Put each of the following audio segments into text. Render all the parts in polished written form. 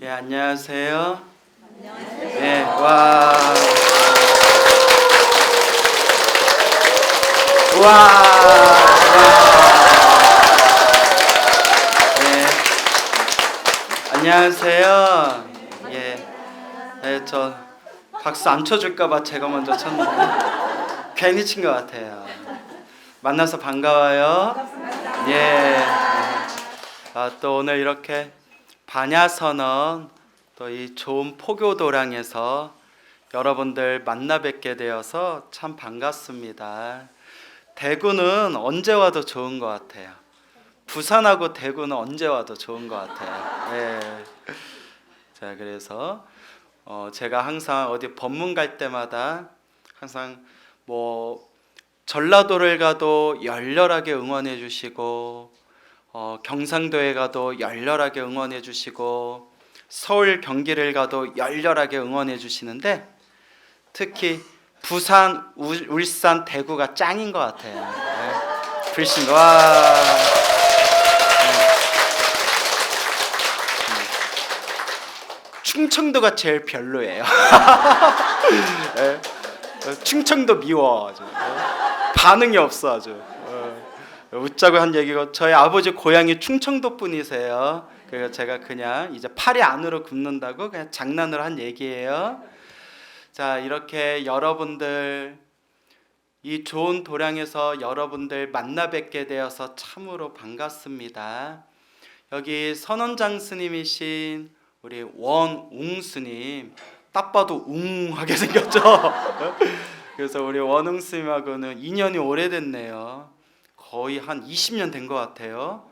예, 안녕하세요. 예, 와. 와. 예. 안녕하세요. 예. 예, 저 박수 안 쳐줄까봐 제가 먼저 쳤는데 괜히 친 것 같아요. 만나서 반가워요. 예. 또 오늘 이렇게 반야선언 또 이 좋은 포교도량에서 여러분들 만나 뵙게 되어서 참 반갑습니다. 대구는 언제 와도 좋은 것 같아요. 부산하고 대구는 언제 와도 좋은 것 같아요. 예. 자, 그래서 제가 항상 어디 법문 갈 때마다 항상 뭐 전라도를 가도 열렬하게 응원해 주시고 경상도에 가도 열렬하게 응원해 주시고 서울 경기를 가도 열렬하게 응원해 주시는데 특히 부산, 울산, 대구가 짱인 것 같아요. 네. 불신 와. 충청도가 제일 별로예요. 네. 충청도 미워 아주. 반응이 없어 아주. 웃자고 한 얘기고 저희 아버지 고향이 충청도 분이세요. 그래서 제가 그냥 이제 팔이 안으로 굽는다고 그냥 장난으로 한 얘기예요. 자, 이렇게 여러분들 이 좋은 도량에서 여러분들 만나 뵙게 되어서 참으로 반갑습니다. 여기 선원장 스님이신 우리 원웅 스님 딱 봐도 웅하게 생겼죠. 그래서 우리 원웅 스님하고는 인연이 오래됐네요. 거의 한 20년 된 것 같아요.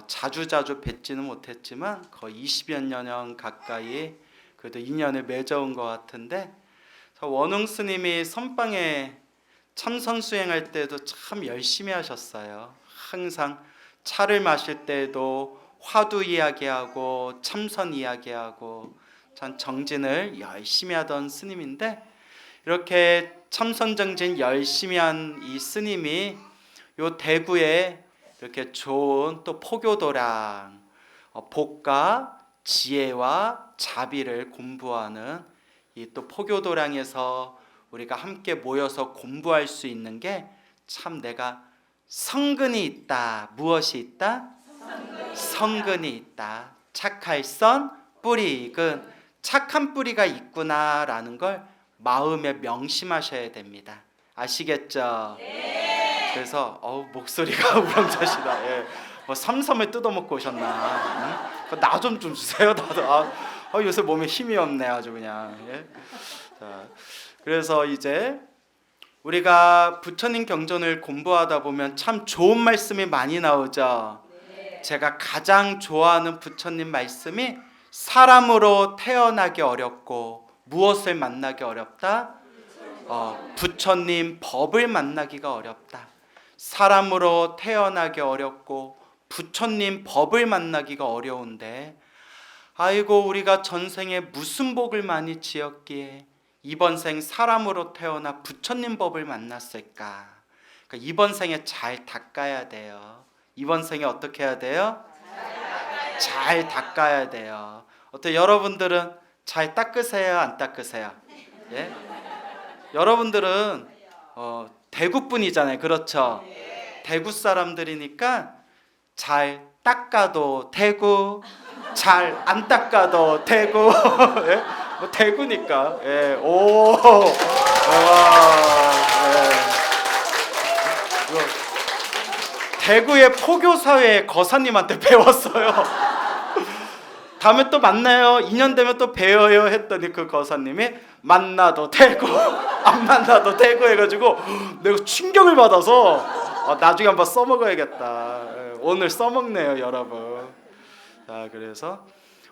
자주 뵙지는 못했지만 거의 20여 년 가까이 그래도 인연을 맺어온 것 같은데 원웅 스님이 선방에 참선 수행할 때도 참 열심히 하셨어요. 항상 차를 마실 때도 화두 이야기하고 참선 이야기하고 참 정진을 열심히 하던 스님인데 이렇게 참선 정진 열심히 한 이 스님이 요 대구에 이렇게 좋은 또 포교도량 복과 지혜와 자비를 공부하는 이 또 포교도량에서 우리가 함께 모여서 공부할 수 있는 게 참 내가 성근이 있다. 무엇이 있다? 성근이 있다. 착할 선 뿌리근 착한 뿌리가 있구나라는 걸 마음에 명심하셔야 됩니다. 아시겠죠? 그래서 목소리가 우렁차시다. 예. 삼섬을 뜯어먹고 오셨나? 응? 나 좀 주세요. 나도 요새 몸에 힘이 없네 아주 그냥. 예? 자, 그래서 이제 우리가 부처님 경전을 공부하다 보면 참 좋은 말씀이 많이 나오죠. 제가 가장 좋아하는 부처님 말씀이 사람으로 태어나기 어렵고 무엇을 만나기 어렵다? 부처님 법을 만나기가 어렵다. 사람으로 태어나기 어렵고 부처님 법을 만나기가 어려운데 아이고 우리가 전생에 무슨 복을 많이 지었기에 이번 생 사람으로 태어나 부처님 법을 만났을까? 그러니까 이번 생에 잘 닦아야 돼요. 이번 생에 어떻게 해야 돼요? 잘 닦아야 돼요. 어때 여러분들은 잘 닦으세요? 안 닦으세요? 예? 여러분들은 대구 분이잖아요. 그렇죠? 대구 사람들이니까 잘 닦아도 대구, 잘 안 닦아도 대구. 예? 뭐 대구니까. 예. 오. 대구의 포교 사회 거사님한테 배웠어요. 다음에 또 만나요. 2년 되면 또 배워요 했더니 그 거사님이 만나도 되고 안 만나도 되고 해가지고 내가 충격을 받아서 나중에 한번 써먹어야겠다. 오늘 써먹네요 여러분. 자, 그래서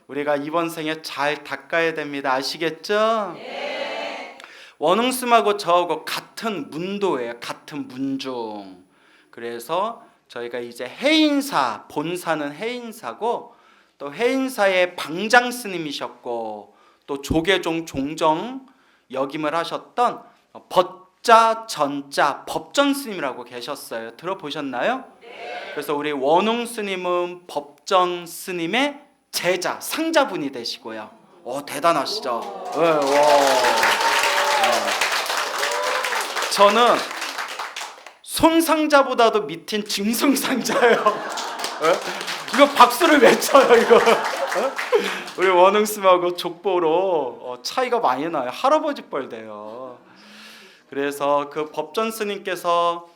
우리가 이번 생에 잘 닦아야 됩니다. 아시겠죠? 네. 원웅스님하고 저하고 같은 문도예요. 같은 문중. 그래서 저희가 이제 해인사, 본사는 해인사고 또 해인사의 방장 스님이셨고 또 조계종 종정 역임을 하셨던 법자 전자 법전 스님이라고 계셨어요. 들어보셨나요? 네. 그래서 우리 원웅 스님은 법전 스님의 제자, 상자분이 되시고요. 대단하시죠? 네, 와. 네. 저는 손상자보다도 밑인 증승상자예요. 네? 이거 박수를 외쳐요, 이거. 우리 원흥스님하고 족보로 차이가 많이 나요. 할아버지 뻘 돼요. 그래서 그 법전 스님께서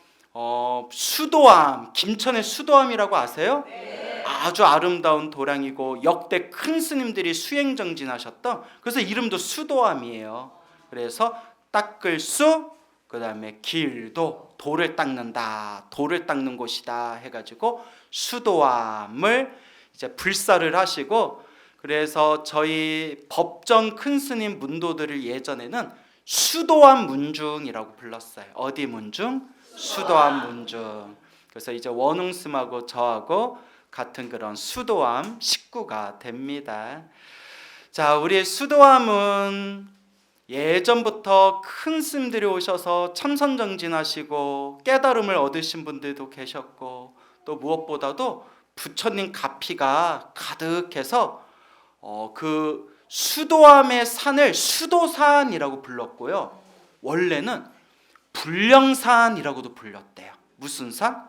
수도암, 김천의 수도암이라고 아세요? 네. 아주 아름다운 도량이고 역대 큰 스님들이 수행정진하셨던, 그래서 이름도 수도암이에요. 그래서 닦을 수, 그 다음에 길도, 돌을 닦는다, 돌을 닦는 곳이다 해가지고 수도암을 이제 불사를 하시고, 그래서 저희 법정 큰 스님 문도들을 예전에는 수도암 문중이라고 불렀어요. 어디 문중? 수도암 문중. 그래서 이제 원웅스님하고 저하고 같은 그런 수도암 식구가 됩니다. 자, 우리 수도암은 예전부터 큰 스님들이 오셔서 참선정진하시고 깨달음을 얻으신 분들도 계셨고, 또 무엇보다도 부처님 가피가 가득해서 그 수도암의 산을 수도산이라고 불렀고요. 원래는 불령산이라고도 불렸대요. 무슨 산?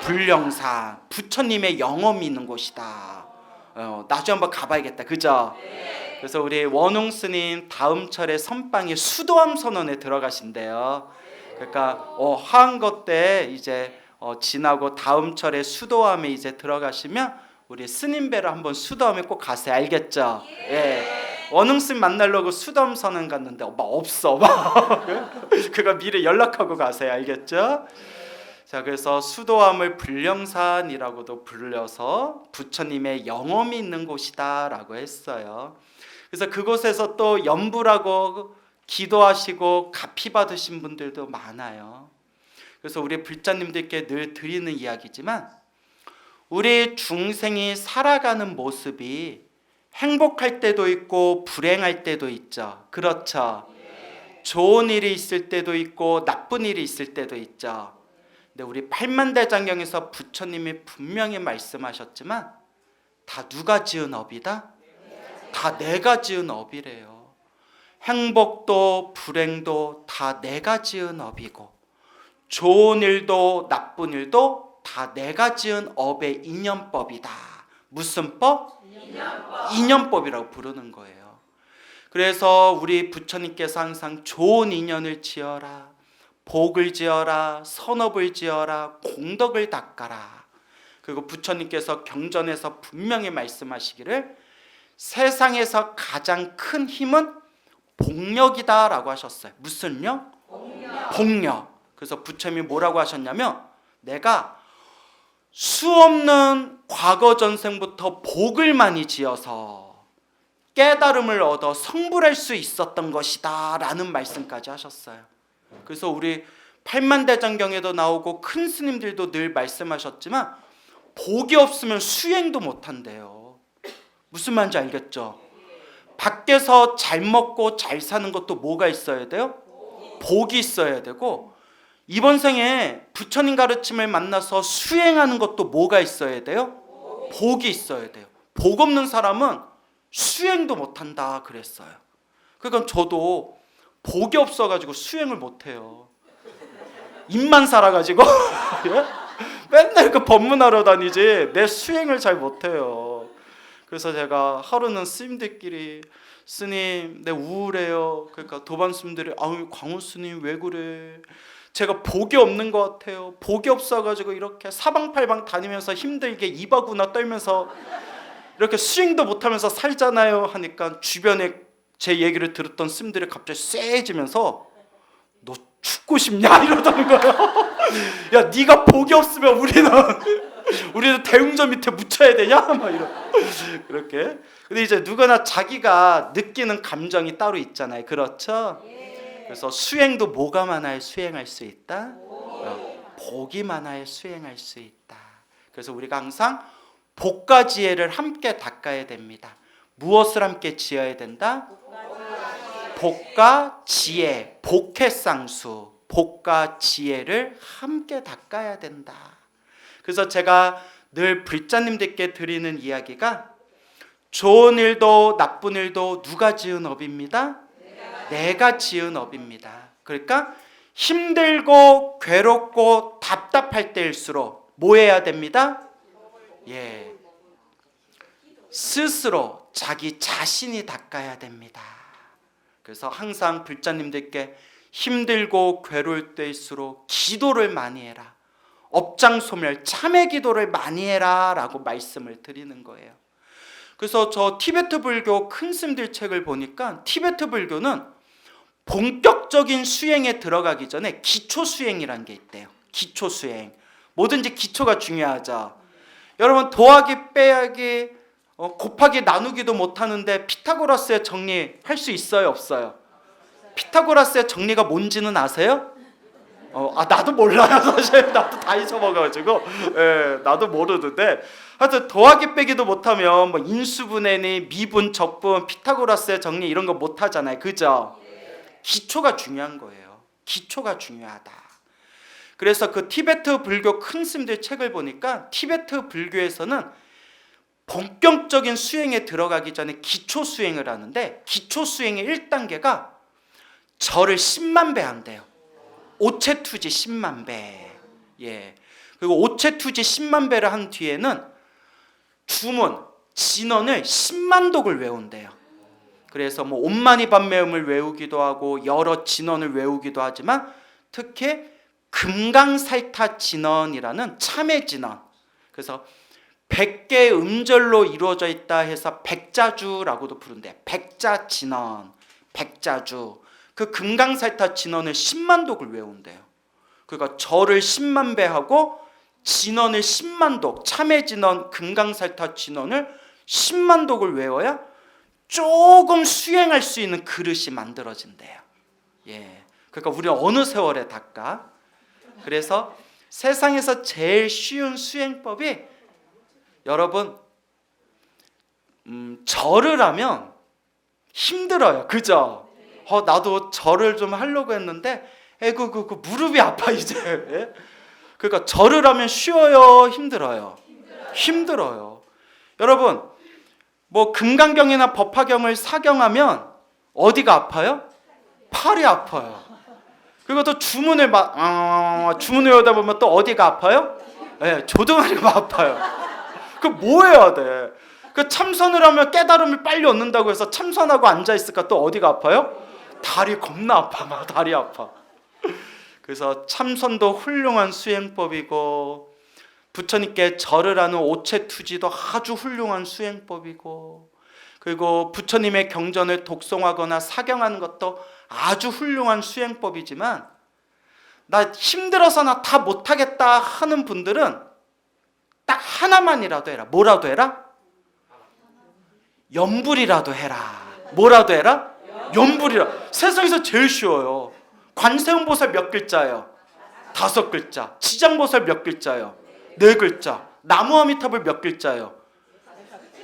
불령산. 부처님의 영험이 있는 곳이다. 나중에 한번 가봐야겠다. 그죠? 네. 그래서 우리 원웅 스님 다음 철에 선방에 수도암 선원에 들어가신대요. 그러니까 하한거 때 이제 지나고 다음 철에 수도암에 이제 들어가시면 우리 스님 뵈러 한번 수도암에 꼭 가세요. 알겠죠? 예. 원흥 스님 만나려고 수도암 선원 갔는데 없어. 그거 미리 연락하고 가세요. 알겠죠? 자, 그래서 수도암을 불령산이라고도 불려서 부처님의 영험이 있는 곳이다라고 했어요. 그래서 그곳에서 또 연불하고 기도하시고 가피 받으신 분들도 많아요. 그래서 우리 불자님들께 늘 드리는 이야기지만, 우리 중생이 살아가는 모습이 행복할 때도 있고 불행할 때도 있죠. 그렇죠? 좋은 일이 있을 때도 있고 나쁜 일이 있을 때도 있죠. 근데 우리 팔만대장경에서 부처님이 분명히 말씀하셨지만, 다 누가 지은 업이다? 다 내가 지은 업이래요. 행복도 불행도 다 내가 지은 업이고, 좋은 일도 나쁜 일도 다 내가 지은 업의 인연법이다. 무슨 법? 인연법이라고 부르는 거예요. 그래서 우리 부처님께서 항상 좋은 인연을 지어라, 복을 지어라, 선업을 지어라, 공덕을 닦아라. 그리고 부처님께서 경전에서 분명히 말씀하시기를 세상에서 가장 큰 힘은 복력이다라고 하셨어요. 무슨 력? 복력. 그래서 부처님이 뭐라고 하셨냐면, 내가 수없는 과거 전생부터 복을 많이 지어서 깨달음을 얻어 성불할 수 있었던 것이다 라는 말씀까지 하셨어요. 그래서 우리 팔만대장경에도 나오고 큰 스님들도 늘 말씀하셨지만, 복이 없으면 수행도 못한대요. 무슨 말인지 알겠죠? 밖에서 잘 먹고 잘 사는 것도 뭐가 있어야 돼요? 복이 있어야 되고, 이번 생에 부처님 가르침을 만나서 수행하는 것도 뭐가 있어야 돼요? 복이 있어야 돼요. 복 없는 사람은 수행도 못한다 그랬어요. 그러니까 저도 복이 없어가지고 수행을 못해요. 입만 살아가지고 맨날 그 법문하러 다니지 내 수행을 잘 못해요. 그래서 제가 하루는 스님들끼리, 스님 내 우울해요. 그러니까 도반 스님들이 아유 광우 스님 왜 그래? 제가 복이 없는 것 같아요. 복이 없어가지고 이렇게 사방팔방 다니면서 힘들게 이바구나 떨면서 이렇게 수행도 못하면서 살잖아요 하니까, 주변에 제 얘기를 들었던 스님들이 갑자기 쎄해지면서 너 죽고 싶냐 이러더는 거예요. 야 네가 복이 없으면 우리는 대웅전 밑에 묻혀야 되냐 막 이렇게. 근데 이제 누구나 자기가 느끼는 감정이 따로 있잖아요. 그렇죠? 그래서 수행도 뭐가 많아야 수행할 수 있다? 복이 많아야 수행할 수 있다. 그래서 우리가 항상 복과 지혜를 함께 닦아야 됩니다. 무엇을 함께 지어야 된다? 복과 지혜, 복해쌍수, 복과 지혜를 함께 닦아야 된다. 그래서 제가 늘 불자님들께 드리는 이야기가, 좋은 일도 나쁜 일도 누가 지은 업입니다? 내가 지은 업입니다. 그러니까 힘들고 괴롭고 답답할 때일수록 뭐 해야 됩니다? 예, 스스로 자기 자신이 닦아야 됩니다. 그래서 항상 불자님들께 힘들고 괴로울 때일수록 기도를 많이 해라, 업장소멸 참회 기도를 많이 해라 라고 말씀을 드리는 거예요. 그래서 저 티베트 불교 큰 스님들 책을 보니까 티베트 불교는 본격적인 수행에 들어가기 전에 기초 수행이라는 게 있대요. 기초 수행. 뭐든지 기초가 중요하죠. 여러분 더하기 빼기 곱하기 나누기도 못하는데 피타고라스의 정리 할 수 있어요 없어요? 피타고라스의 정리가 뭔지는 아세요? 나도 몰라요 사실. 나도 다 잊어먹어가지고 나도 모르는데 하여튼 더하기 빼기도 못하면 뭐 인수분해니 미분 적분 피타고라스의 정리 이런 거 못하잖아요. 그죠? 기초가 중요한 거예요. 기초가 중요하다. 그래서 그 티베트 불교 큰 스님들 책을 보니까 티베트 불교에서는 본격적인 수행에 들어가기 전에 기초 수행을 하는데 기초 수행의 1단계가 절을 10만 배 한대요. 오체투지 10만 배. 예. 그리고 오체투지 10만 배를 한 뒤에는 주문, 진언을 10만 독을 외운대요. 그래서 뭐 옴마니 밤매음을 외우기도 하고 여러 진언을 외우기도 하지만 특히 금강살타 진언이라는 참회 진언. 그래서 100개의 음절로 이루어져 있다 해서 백자주라고도 부른대. 백자 진언, 백자주. 그 금강살타 진언을 10만 독을 외운대요. 그러니까 절을 10만 배 하고 진언을 10만 독, 참회 진언, 금강살타 진언을 10만 독을 외워야 조금 수행할 수 있는 그릇이 만들어진대요. 예. 그러니까 우리는 어느 세월에 닦아? 그래서 세상에서 제일 쉬운 수행법이 여러분 절을 하면 힘들어요. 그죠? 나도 절을 좀 하려고 했는데 그 무릎이 아파 이제. 예? 그러니까 절을 하면 쉬워요? 힘들어요? 힘들어요. 여러분 뭐 금강경이나 법화경을 사경하면 어디가 아파요? 팔이 아파요. 그리고 또 주문을 주문을 외우다 보면 또 어디가 아파요? 네, 조등아리가 아파요. 그 뭐 해야 돼? 그 참선을 하면 깨달음을 빨리 얻는다고 해서 참선하고 앉아 있을까 또 어디가 아파요? 다리 겁나 아파. 다리 아파. 그래서 참선도 훌륭한 수행법이고 부처님께 절을 하는 오체투지도 아주 훌륭한 수행법이고 그리고 부처님의 경전을 독송하거나 사경하는 것도 아주 훌륭한 수행법이지만 나 힘들어서 나 다 못하겠다 하는 분들은 딱 하나만이라도 해라. 뭐라도 해라? 염불이라도 해라. 뭐라도 해라? 염불이라. 세상에서 제일 쉬워요. 관세음보살 몇 글자예요? 5글자. 지장보살 몇 글자예요? 4글자. 나무아미타불 몇 글자예요?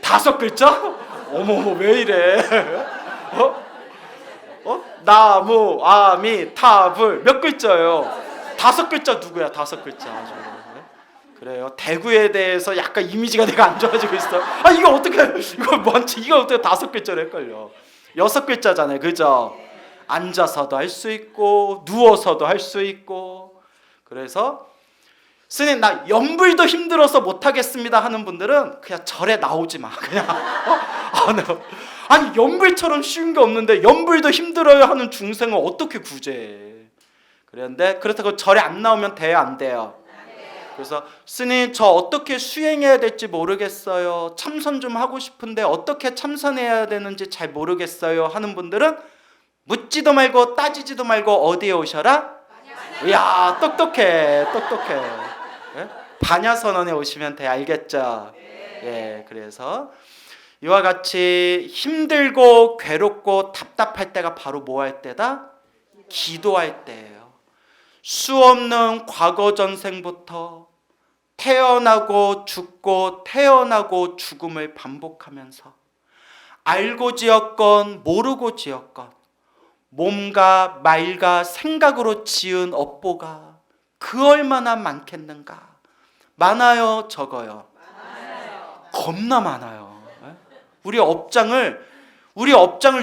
5글자? 어머 왜 이래? 나무아미타불 몇 글자예요? 5글자 누구야? 5글자. 그래요. 대구에 대해서 약간 이미지가 내가 안 좋아지고 있어. 이거 어떻게 이거 어떻게 5글자로 헷갈려? 6글자잖아요. 그죠? 앉아서도 할 수 있고 누워서도 할 수 있고. 그래서 스님 나 염불도 힘들어서 못하겠습니다 하는 분들은 그냥 절에 나오지 마. 그냥 아니 염불처럼 쉬운 게 없는데 염불도 힘들어요 하는 중생은 어떻게 구제해? 그런데 그렇다고 절에 안 나오면 돼요 안 돼요? 그래서 스님 저 어떻게 수행해야 될지 모르겠어요. 참선 좀 하고 싶은데 어떻게 참선해야 되는지 잘 모르겠어요 하는 분들은 묻지도 말고 따지지도 말고 어디에 오셔라? 이야 똑똑해. 예? 반야선언에 오시면 돼. 알겠죠? 예, 그래서 이와 같이 힘들고 괴롭고 답답할 때가 바로 뭐 할 때다? 기도할 때예요. 수 없는 과거 전생부터 태어나고 죽고 태어나고 죽음을 반복하면서 알고 지었건 모르고 지었건 몸과 말과 생각으로 지은 업보가 그 얼마나 많겠는가? 많아요 적어요? 겁나 많아요. 우리 업장을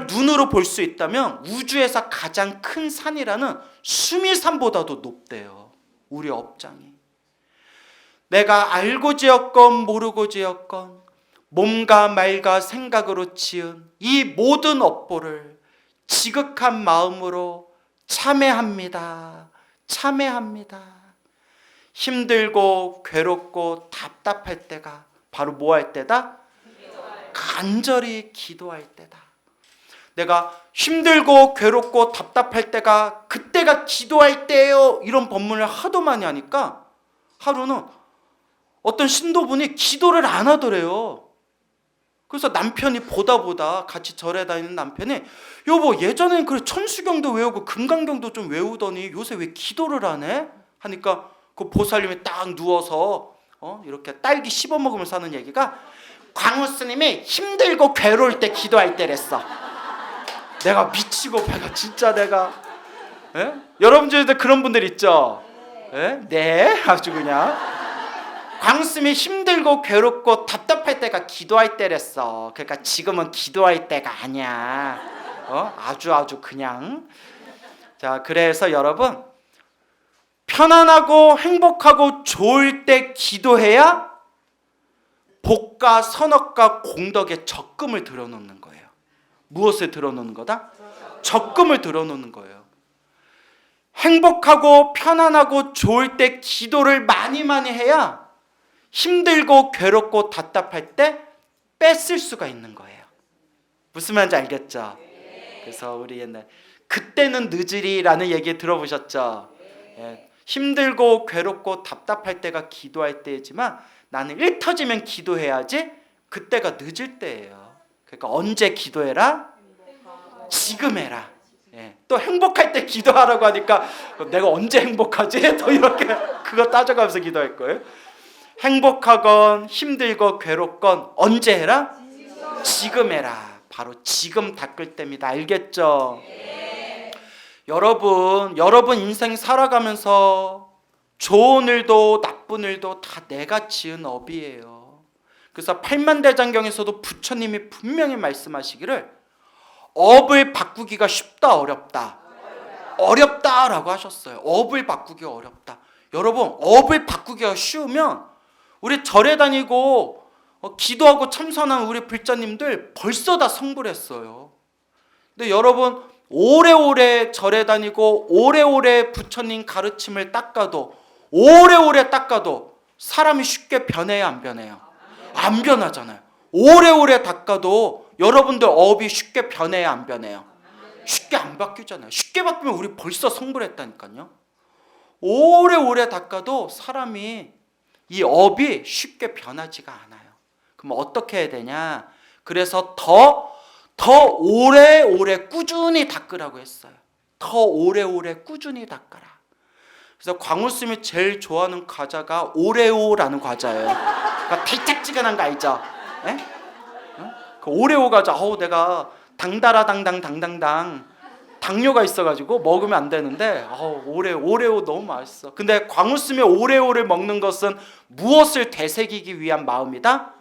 눈으로 볼 수 있다면 우주에서 가장 큰 산이라는 수미산보다도 높대요. 우리 업장이. 내가 알고 지었건 모르고 지었건 몸과 말과 생각으로 지은 이 모든 업보를 지극한 마음으로 참회합니다. 참회합니다. 힘들고 괴롭고 답답할 때가 바로 뭐 할 때다? 간절히 기도할 때다. 내가 힘들고 괴롭고 답답할 때가 그때가 기도할 때예요. 이런 법문을 하도 많이 하니까 하루는 어떤 신도분이 기도를 안 하더래요. 그래서 남편이 보다 같이 절에 다니는 남편이 여보 예전엔 그래 천수경도 외우고 금강경도 좀 외우더니 요새 왜 기도를 안 해? 하니까 그 보살님이 딱 누워서 이렇게 딸기 씹어 먹으면서 하는 얘기가 광우 스님이 힘들고 괴로울 때 기도할 때랬어. 내가 미치고 배가 진짜 내가 여러분 중에도 그런 분들 있죠? 네 아주 그냥 광우 스님이 힘들고 괴롭고 답답할 때가 기도할 때랬어. 그러니까 지금은 기도할 때가 아니야. 아주 그냥. 자, 그래서 여러분 편안하고 행복하고 좋을 때 기도해야 복과 선업과 공덕의 적금을 들어놓는 거예요. 무엇을 들어놓는 거다? 적금을 들어놓는 거예요. 행복하고 편안하고 좋을 때 기도를 많이 해야 힘들고 괴롭고 답답할 때 뺏을 수가 있는 거예요. 무슨 말인지 알겠죠? 그래서 우리 옛날 그때는 늦으리라는 얘기 들어보셨죠? 힘들고 괴롭고 답답할 때가 기도할 때이지만 나는 일 터지면 기도해야지 그때가 늦을 때예요. 그러니까 언제 기도해라? 지금 해라. 또 행복할 때 기도하라고 하니까 내가 언제 행복하지? 또 이렇게 그거 따져가면서 기도할 거예요. 행복하건 힘들건 괴롭건 언제 해라? 지금 해라. 바로 지금 닦을 때입니다. 알겠죠? 여러분 인생 살아가면서 좋은 일도 나쁜 일도 다 내가 지은 업이에요. 그래서 팔만대장경에서도 부처님이 분명히 말씀하시기를 업을 바꾸기가 쉽다 어렵다? 어렵다라고 하셨어요. 업을 바꾸기 어렵다. 여러분 업을 바꾸기가 쉬우면 우리 절에 다니고 기도하고 참선한 우리 불자님들 벌써 다 성불했어요. 근데 여러분 오래오래 절에 다니고 오래오래 부처님 가르침을 닦아도 오래오래 닦아도 사람이 쉽게 변해요 안 변해요? 안 변하잖아요. 오래오래 닦아도 여러분들 업이 쉽게 변해요 안 변해요? 쉽게 안 바뀌잖아요. 쉽게 바뀌면 우리 벌써 성불했다니까요. 오래오래 닦아도 사람이 이 업이 쉽게 변하지가 않아요. 그럼 어떻게 해야 되냐? 그래서 더 오래오래 꾸준히 닦으라고 했어요. 더 오래오래 꾸준히 닦아라. 그래서 광우스님이 제일 좋아하는 과자가 오레오라는 과자예요. 그러니까 달짝지근한 거 알죠? 그 오레오 과자. 내가 당당당 당뇨가 있어가지고 먹으면 안 되는데 오레오 너무 맛있어. 근데 광우스님이 오레오를 먹는 것은 무엇을 되새기기 위한 마음이다?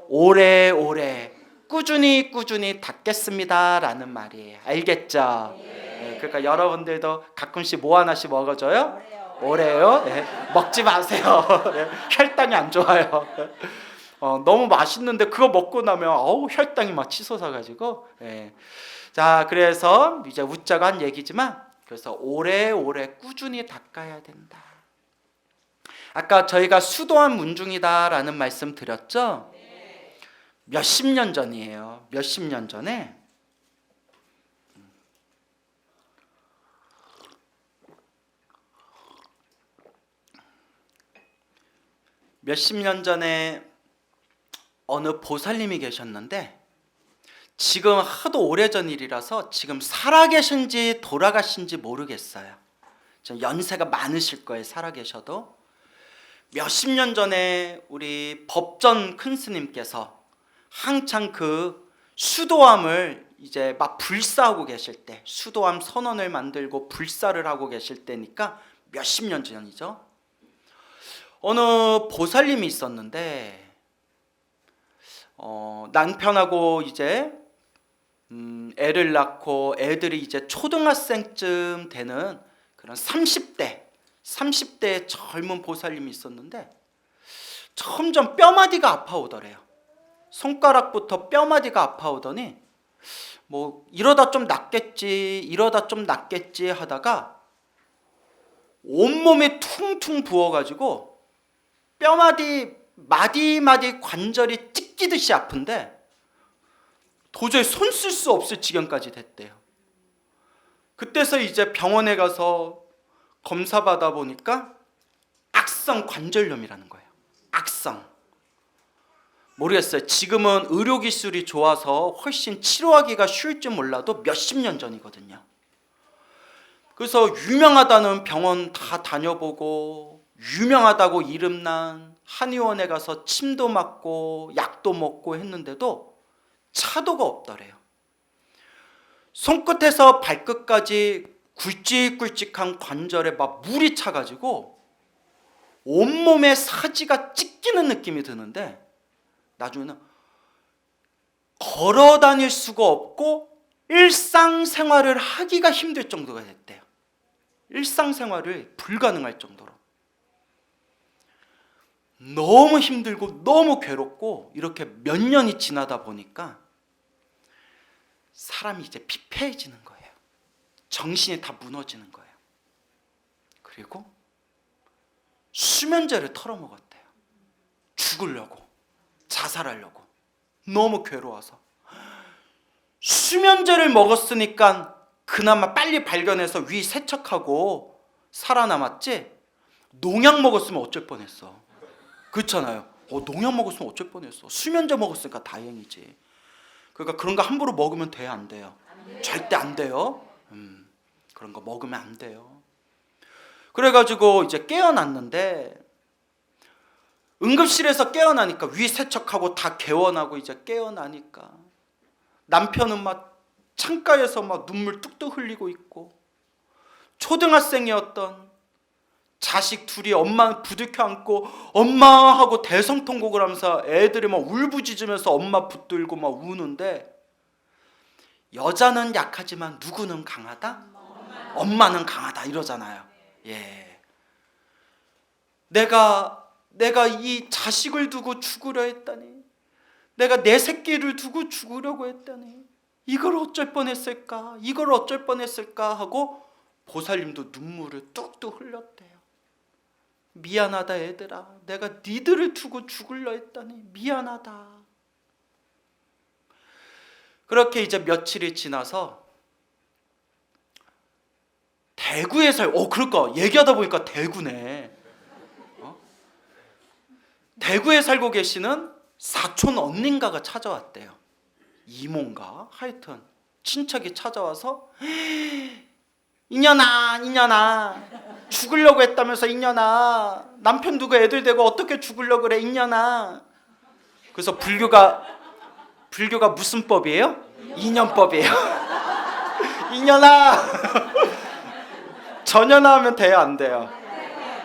오래오래 꾸준히 닦겠습니다라는 말이에요. 알겠죠? 그러니까 여러분들도 가끔씩 뭐 하나씩 먹어줘요? 오래요? 먹지 마세요. 혈당이 안 좋아요. 너무 맛있는데 그거 먹고 나면 혈당이 막 치솟아가지고. 자, 그래서 이제 웃자고 한 얘기지만 그래서 오래오래 꾸준히 닦아야 된다. 아까 저희가 수도한 문중이다라는 말씀 드렸죠? 몇십 년 전이에요. 몇십 년 전에 어느 보살님이 계셨는데 지금 하도 오래전 일이라서 지금 살아계신지 돌아가신지 모르겠어요. 좀 연세가 많으실 거예요. 살아계셔도. 몇십 년 전에 우리 법전 큰 스님께서 한창 그 수도함을 이제 막 불사하고 계실 때, 수도함 선언을 만들고 불사를 하고 계실 때니까 몇십 년 전이죠. 어느 보살님이 있었는데 남편하고 이제 애를 낳고 애들이 이제 초등학생쯤 되는 그런 30대의 젊은 보살님이 있었는데 점점 뼈마디가 아파오더래요. 손가락부터 뼈마디가 아파오더니 뭐 이러다 좀 낫겠지 하다가 온몸이 퉁퉁 부어가지고 뼈마디 마디 관절이 찢기듯이 아픈데 도저히 손 쓸 수 없을 지경까지 됐대요. 그때서 이제 병원에 가서 검사 받아 보니까 악성 관절염이라는 거예요. 악성. 모르겠어요. 지금은 의료 기술이 좋아서 훨씬 치료하기가 쉬울지 몰라도 몇십 년 전이거든요. 그래서 유명하다는 병원 다 다녀보고 유명하다고 이름난 한의원에 가서 침도 맞고 약도 먹고 했는데도 차도가 없더래요. 손끝에서 발끝까지 굵직굵직한 관절에 막 물이 차가지고 온몸에 사지가 찢기는 느낌이 드는데 나중에는 걸어 다닐 수가 없고 일상생활을 하기가 힘들 정도가 됐대요. 일상생활을 불가능할 정도로. 너무 힘들고 너무 괴롭고 이렇게 몇 년이 지나다 보니까 사람이 이제 피폐해지는 거예요. 정신이 다 무너지는 거예요. 그리고 수면제를 털어먹었대요. 죽으려고, 자살하려고. 너무 괴로워서. 수면제를 먹었으니까 그나마 빨리 발견해서 위 세척하고 살아남았지, 농약 먹었으면 어쩔 뻔했어. 그렇잖아요. 농약 먹었으면 어쩔 뻔했어. 수면제 먹었으니까 다행이지. 그러니까 그런 거 함부로 먹으면 돼요, 안 돼요? 절대 안 돼요. 그런 거 먹으면 안 돼요. 그래가지고 이제 깨어났는데 응급실에서 깨어나니까 위 세척하고 다 개원하고 이제 깨어나니까 남편은 막 창가에서 막 눈물 뚝뚝 흘리고 있고, 초등학생이었던 자식 둘이 엄마 부둥켜 안고 엄마 하고 대성통곡을 하면서 애들이 막 울부짖으면서 엄마 붙들고 막 우는데, 여자는 약하지만 누구는 강하다? 엄마는 강하다 이러잖아요. 예. 내가 이 자식을 두고 죽으려 했다니, 내가 내 새끼를 두고 죽으려고 했다니, 이걸 어쩔 뻔했을까 하고 보살님도 눈물을 뚝뚝 흘렸대요. 미안하다 얘들아, 내가 니들을 두고 죽으려 했다니 미안하다. 그렇게 이제 며칠이 지나서 대구에 그럴까, 얘기하다 보니까 대구네. 대구에 살고 계시는 사촌 언닌가가 찾아왔대요. 이모인가? 하여튼 친척이 찾아와서, 이년아 죽으려고 했다면서, 이년아 남편 두고 애들 되고 어떻게 죽으려고 그래 이년아. 그래서 불교가 무슨 법이에요? 인연법이에요. 이년아. 전연아 하면 돼요, 안 돼요?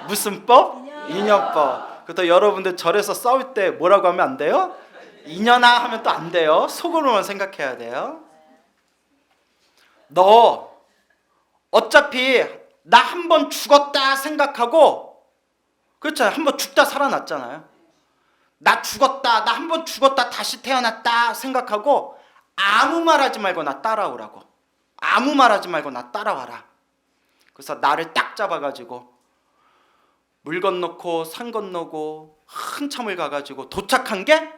무슨 법? 인연법. 그래서 여러분들 절에서 싸울 때 뭐라고 하면 안 돼요? 이년아 하면 또 안 돼요. 속으로만 생각해야 돼요. 너 어차피 나 한 번 죽었다 생각하고, 그렇잖아요. 한 번 죽다 살아났잖아요. 나 죽었다, 나 한 번 죽었다 다시 태어났다 생각하고 아무 말 하지 말고 나 따라오라고. 아무 말 하지 말고 나 따라와라. 그래서 나를 딱 잡아가지고 물 건너고 산 건너고 한참을 가가지고 도착한 게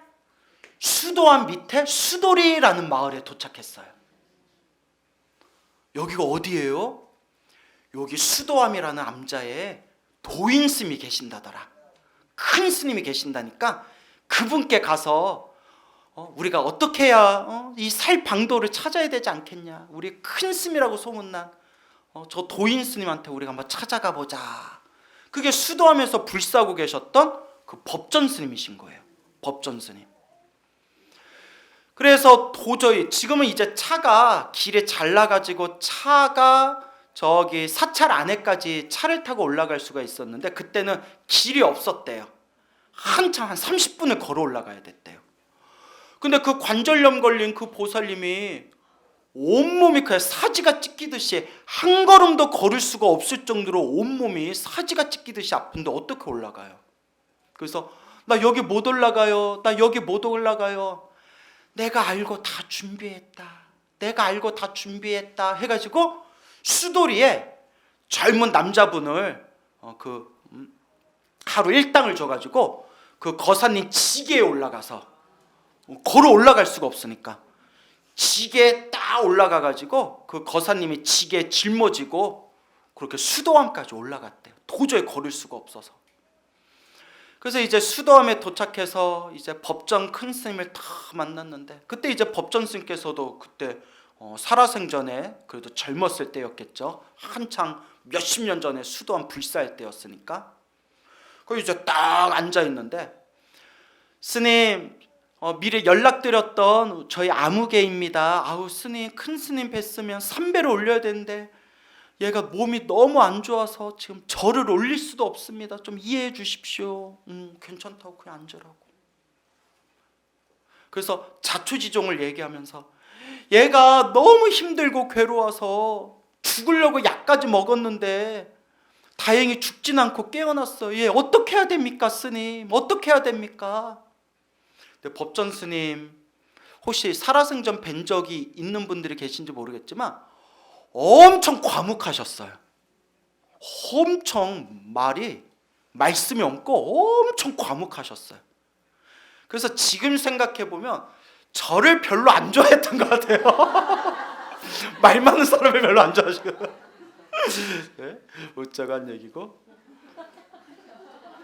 수도암 밑에 수도리라는 마을에 도착했어요. 여기가 어디예요? 여기 수도암이라는 암자에 도인 스님이 계신다더라. 큰 스님이 계신다니까 그분께 가서 우리가 어떻게 해야 이 살 방도를 찾아야 되지 않겠냐. 우리 큰 스님이라고 소문난 저 도인 스님한테 우리가 한번 찾아가 보자. 그게 수도암에서 불사고 계셨던 그 법전 스님이신 거예요. 법전 스님. 그래서 도저히 지금은 이제 차가 길에 잘 나가지고 차가 저기 사찰 안에까지 차를 타고 올라갈 수가 있었는데 그때는 길이 없었대요. 한참 한 30분을 걸어 올라가야 됐대요. 근데 그 관절염 걸린 그 보살님이 온몸이 그냥 사지가 찢기듯이 한 걸음도 걸을 수가 없을 정도로 온몸이 사지가 찢기듯이 아픈데 어떻게 올라가요? 그래서 나 여기 못 올라가요. 나 여기 못 올라가요. 내가 알고 다 준비했다. 내가 알고 다 준비했다 해가지고 수도리에 젊은 남자분을 하루 일당을 줘가지고 그 거사님 지게에 올라가서 걸어 올라갈 수가 없으니까 지게에 딱 올라가가지고 그 거사님이 지게에 짊어지고 그렇게 수도암까지 올라갔대요. 도저히 걸을 수가 없어서. 그래서 이제 수도암에 도착해서 이제 법전 큰 스님을 다 만났는데, 그때 이제 법전 스님께서도 그때 살아생전에 그래도 젊었을 때였겠죠. 한창 몇십 년 전에 수도암 불사할 때였으니까. 거기 이제 딱 앉아 있는데, 스님 미리 연락드렸던 저희 아무개입니다. 아우 스님, 큰 스님 뵀으면 3배를 올려야 되는데 얘가 몸이 너무 안 좋아서 지금 절을 올릴 수도 없습니다. 좀 이해해 주십시오. 괜찮다고 그냥 앉으라고. 그래서 자초지종을 얘기하면서 얘가 너무 힘들고 괴로워서 죽으려고 약까지 먹었는데 다행히 죽진 않고 깨어났어. 얘 어떻게 해야 됩니까 스님? 어떻게 해야 됩니까? 근데 법전 스님 혹시 살아생전 뵌 적이 있는 분들이 계신지 모르겠지만 엄청 과묵하셨어요. 엄청 말씀이 없고 엄청 과묵하셨어요. 그래서 지금 생각해보면 저를 별로 안 좋아했던 것 같아요. 말 많은 사람을 별로 안 좋아하시거든요. 네? 웃자고 한 얘기고.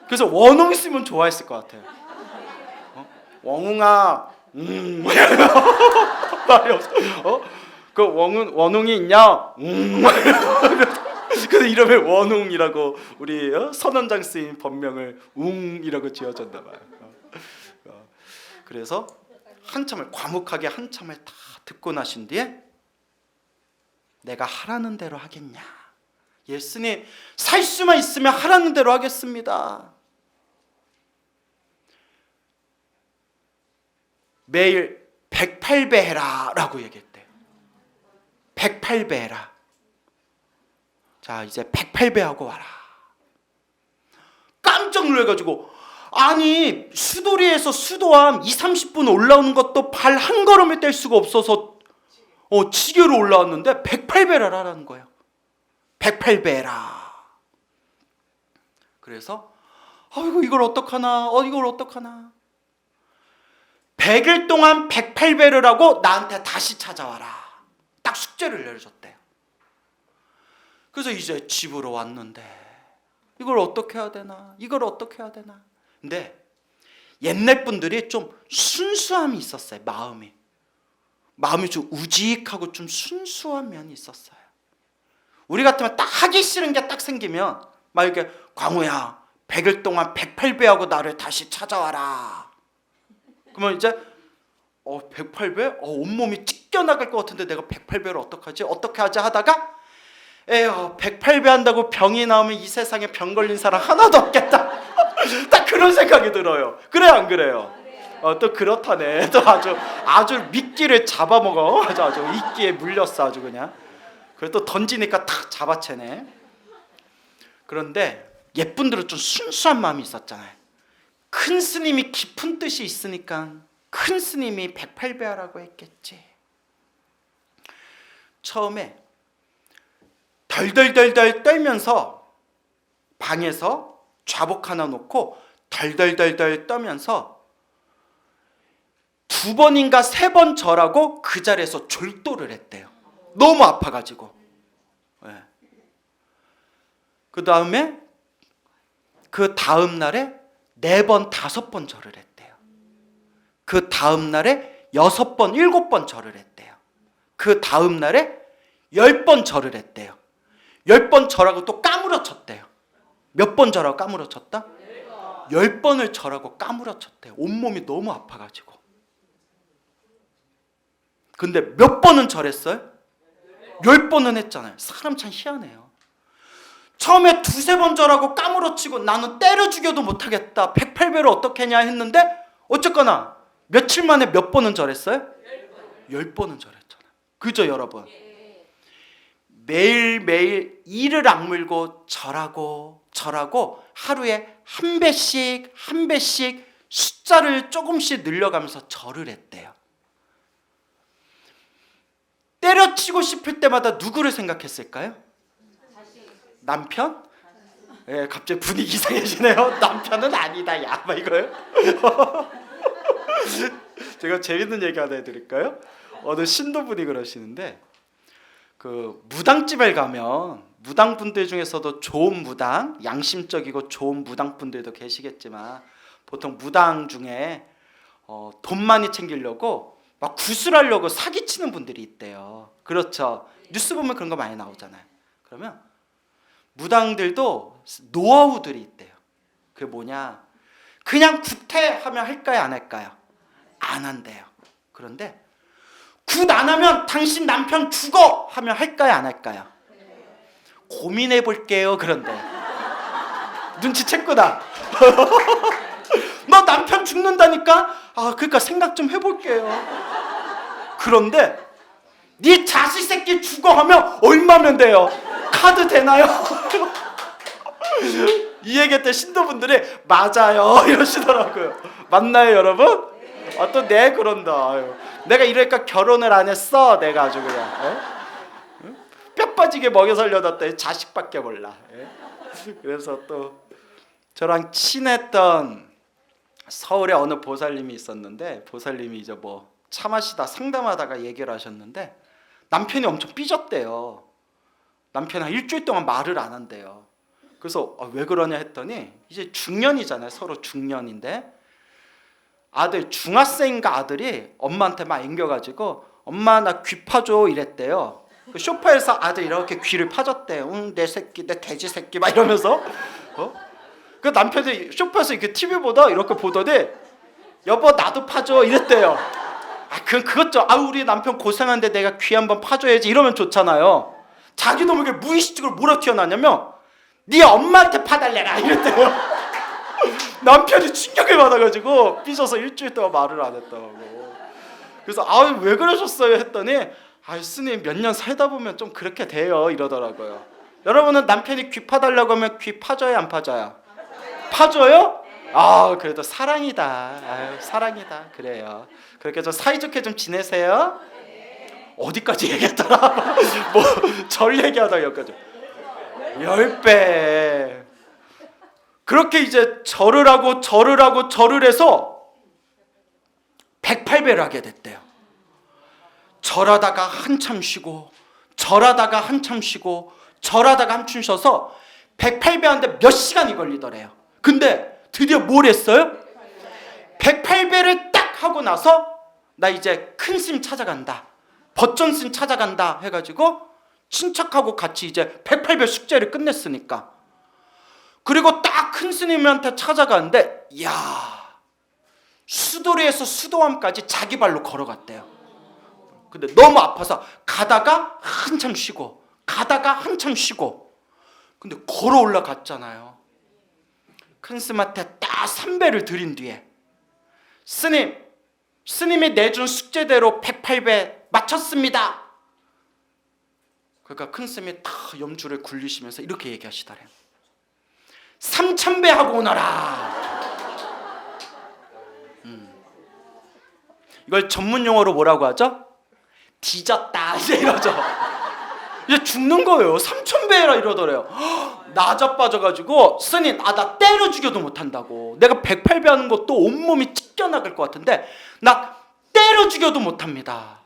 그래서 원웅 있으면 좋아했을 것 같아요. 원웅아, 말이 없어. 그 원웅이 있냐? 그래서 이름을 원웅이라고 우리 선원장 스님 법명을 웅이라고 지어줬나 봐요. 그래서 한참을 과묵하게 한참을 다 듣고 나신 뒤에 내가 하라는 대로 하겠냐? 예수님 살 수만 있으면 하라는 대로 하겠습니다. 매일 108배 해라 라고 얘기했대요. 108배 해라. 자 이제 108배 하고 와라. 깜짝 놀래가지고 아니 수도리에서 수도암 20-30분 올라오는 것도 발 한 걸음을 뗄 수가 없어서 지게로 올라왔는데 108배를 하라는 거예요. 108배 해라. 그래서 아이고 이걸 어떡하나, 이걸 어떡하나. 100일 동안 108배를 하고 나한테 다시 찾아와라. 딱 숙제를 내려줬대요. 그래서 이제 집으로 왔는데 이걸 어떻게 해야 되나, 이걸 어떻게 해야 되나. 근데 옛날 분들이 좀 순수함이 있었어요. 마음이 좀 우직하고 좀 순수한 면이 있었어요. 우리 같으면 딱 하기 싫은 게 딱 생기면 막 이렇게 광우야 100일 동안 108배하고 나를 다시 찾아와라. 그러면 이제 108배? 온몸이 찢겨나갈 것 같은데 내가 108배를 어떡하지? 어떻게 하지 하다가 에휴 108배 한다고 병이 나오면 이 세상에 병 걸린 사람 하나도 없겠다. 딱 그런 생각이 들어요. 그래요 안 그래요? 또 그렇다네. 또 아주 미끼를 잡아먹어. 아주 이끼에 물렸어 아주 그냥. 그래 또 던지니까 탁 잡아채네. 그런데 옛분들은 좀 순수한 마음이 있었잖아요. 큰 스님이 깊은 뜻이 있으니까 큰 스님이 108배 하라고 했겠지. 처음에 덜덜덜덜 떨면서 방에서 좌복 하나 놓고 덜덜덜덜 떨면서 2번인가 3번 절하고 그 자리에서 졸도를 했대요. 너무 아파가지고. 네. 그 다음에 그 다음 날에 4번, 5번 절을 했대요. 그 다음 날에 6번, 7번 절을 했대요. 그 다음 날에 10번 절을 했대요. 10번 절하고 또 까무러쳤대요. 몇 번 절하고 까무러쳤다? 10번을 절하고 까무러쳤대요. 온몸이 너무 아파가지고. 근데 몇 번은 절했어요? 10번은 했잖아요. 사람 참 희한해요. 처음에 2-3번 절하고 까무러치고 나는 때려 죽여도 못하겠다. 108배를 어떻게 하냐 했는데 어쨌거나 며칠 만에 몇 번은 절했어요? 10번은 절했잖아요. 그죠 여러분? 매일매일 이를 악물고 절하고 하루에 한 배씩 숫자를 조금씩 늘려가면서 절을 했대요. 때려치고 싶을 때마다 누구를 생각했을까요? 남편? 예, 갑자기 분위기 이상해지네요. 남편은 아니다 야 막 이거요. 제가 재밌는 얘기 하나 해드릴까요? 어느 신도분이 그러시는데 그 무당집에 가면 무당분들 중에서도 좋은 무당, 양심적이고 좋은 무당분들도 계시겠지만 보통 무당 중에 돈 많이 챙기려고 막 구슬하려고 사기치는 분들이 있대요. 그렇죠. 뉴스 보면 그런 거 많이 나오잖아요. 그러면 무당들도 노하우들이 있대요. 그게 뭐냐? 그냥 구태하면 할까요? 안 할까요? 안 한대요. 그런데 굿 안 하면 당신 남편 죽어 하면 할까요? 안 할까요? 고민해 볼게요. 그런데 눈치챘구나. 너 남편 죽는다니까? 아 그러니까 생각 좀 해볼게요. 그런데 네 자식 새끼 죽어 하면 얼마면 돼요? 카드 되나요? 이 얘기했더니 신도분들이 맞아요 이러시더라고요. 맞나요 여러분? 또 내 그런다. 아유. 내가 이러니까 결혼을 안 했어. 내가 아주 그냥 뼈 빠지게 먹여 살려놨더니 자식밖에 몰라. 그래서 또 저랑 친했던 서울에 어느 보살님이 있었는데 보살님이 이제 뭐 차 마시다 상담하다가 얘기를 하셨는데 남편이 엄청 삐졌대요. 남편이 한 일주일 동안 말을 안 한대요. 그래서 왜 그러냐 했더니 이제 중년이잖아요. 서로 중년인데 아들 중학생인가 아들이 엄마한테 막 앵겨가지고 엄마 나 귀 파줘 이랬대요. 그 소파에서 아들 이렇게 귀를 파줬대요. 응 내 새끼 내 돼지 새끼 막 이러면서 그 남편이 소파에서 이렇게 TV 보다 이렇게 보더니 여보 나도 파줘 이랬대요. 그것죠. 우리 남편 고생한데 내가 귀 한번 파줘야지 이러면 좋잖아요. 자기도 모르게 무의식적으로 뭐라 튀어나왔냐면 네 엄마한테 파달래라 이랬대요. 남편이 충격을 받아가지고 삐져서 일주일 동안 말을 안 했다고. 그래서 왜 그러셨어요 했더니 스님 몇 년 살다 보면 좀 그렇게 돼요 이러더라고요. 여러분은 남편이 귀 파달라고 하면 귀 파줘요 안 파줘요? 파줘요? 그래도 사랑이다. 사랑이다. 그래요. 그렇게 좀 사이좋게 좀 지내세요. 어디까지 얘기했더라? 뭐 절 얘기하다 여기까지 10배. 그렇게 이제 절을 하고 해서 108배를 하게 됐대요. 절하다가 한참 쉬고 절하다가 한참 쉬고 절하다가 한참 쉬어서 108배 하는데 몇 시간이 걸리더래요. 근데 드디어 뭘 했어요? 108배를 딱 하고 나서 나 이제 큰 스님 찾아간다. 버전 스님 찾아간다 해가지고 친척하고 같이 이제 108배 숙제를 끝냈으니까. 그리고 딱 큰 스님한테 찾아가는데 수도리에서 수도암까지 자기 발로 걸어갔대요. 근데 너무 아파서 가다가 한참 쉬고 근데 걸어 올라갔잖아요. 큰 스님한테 딱 3배를 드린 뒤에 스님이 내준 숙제대로 108배 마쳤습니다. 그러니까 큰 스님이 다 염주를 굴리시면서 이렇게 얘기하시더래요. 3000배 하고 오너라. 이걸 전문 용어로 뭐라고 하죠? 뒤졌다 이제 이러죠. 이제 죽는 거예요. 3000배라 이러더래요. 나자빠져가지고 스님 나 때려 죽여도 못한다고. 내가 108배 하는 것도 온몸이 찢겨나갈 것 같은데 나 때려 죽여도 못합니다.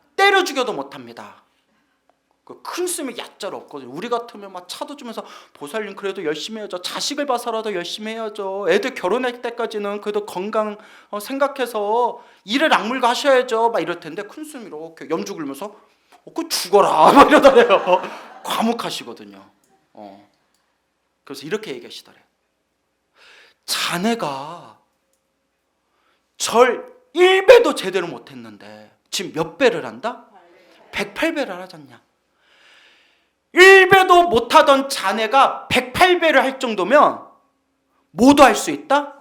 그 큰 스님이 얕잘 없거든요. 우리 같으면 막 차도 주면서 보살님 그래도 열심히 해야죠. 자식을 봐서라도 열심히 해야죠. 애들 결혼할 때까지는 그래도 건강 생각해서 일을 악물고 하셔야죠. 막 이럴 텐데 큰 스님이 이렇게 염주 굴면서 그 죽어라 막 이러더래요. 과묵하시거든요. 그래서 이렇게 얘기하시더래요. 자네가 절 1배도 제대로 못했는데 지금 몇 배를 한다? 108배를 하잖냐. 1배도 못하던 자네가 108배를 할 정도면 뭐도 할 수 있다?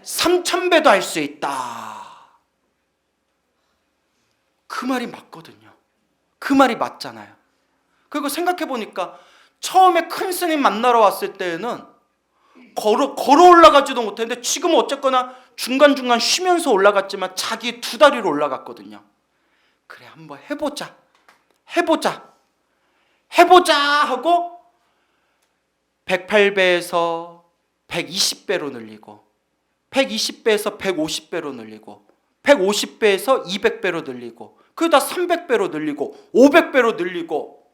3000배도 할 수 있다. 그 말이 맞거든요. 그 말이 맞잖아요. 그리고 생각해 보니까 처음에 큰 스님 만나러 왔을 때에는 걸어 올라가지도 못했는데 지금은 어쨌거나 중간중간 쉬면서 올라갔지만 자기 두 다리로 올라갔거든요. 그래, 한번 해보자 하고 108배에서 120배로 늘리고 120배에서 150배로 늘리고 150배에서 200배로 늘리고 그러다 300배로 늘리고 500배로 늘리고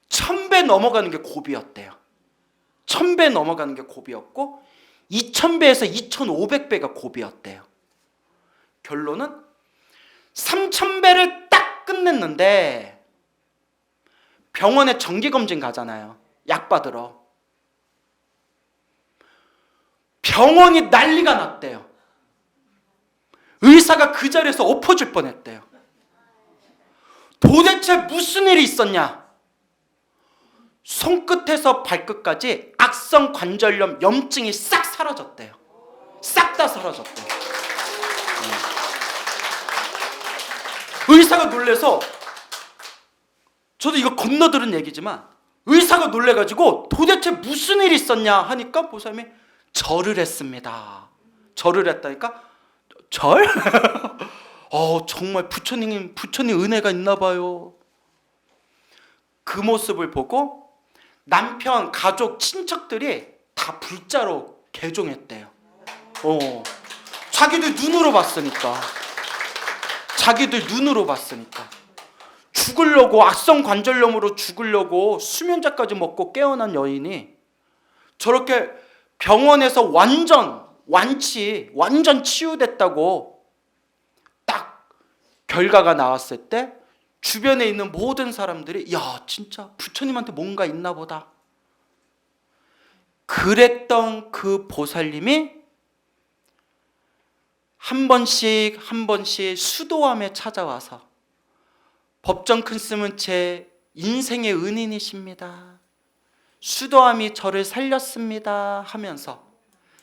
1000배 넘어가는 게 고비였대요. 1000배 넘어가는 게 고비였고 2000배에서 2500배가 고비였대요. 결론은 3000배를 딱 끝냈는데 병원에 정기검진 가잖아요. 약 받으러. 병원이 난리가 났대요. 의사가 그 자리에서 엎어질 뻔했대요. 도대체 무슨 일이 있었냐? 손끝에서 발끝까지 악성 관절염 염증이 싹 사라졌대요. 싹 다 사라졌대요. 의사가 놀래서, 저도 이거 건너들은 얘기지만 의사가 놀래가지고 도대체 무슨 일이 있었냐 하니까 보살님이 절을 했습니다. 절을 했다니까? 절? 정말 부처님 은혜가 있나 봐요. 그 모습을 보고 남편, 가족, 친척들이 다 불자로 개종했대요. 자기들 눈으로 봤으니까. 죽으려고, 악성 관절염으로 죽으려고 수면제까지 먹고 깨어난 여인이 저렇게 병원에서 완전 치유됐다고 딱 결과가 나왔을 때 주변에 있는 모든 사람들이 야, 진짜 부처님한테 뭔가 있나 보다. 그랬던 그 보살님이 한 번씩 수도암에 찾아와서 법정 큰스님은 제 인생의 은인이십니다. 수도암이 저를 살렸습니다 하면서,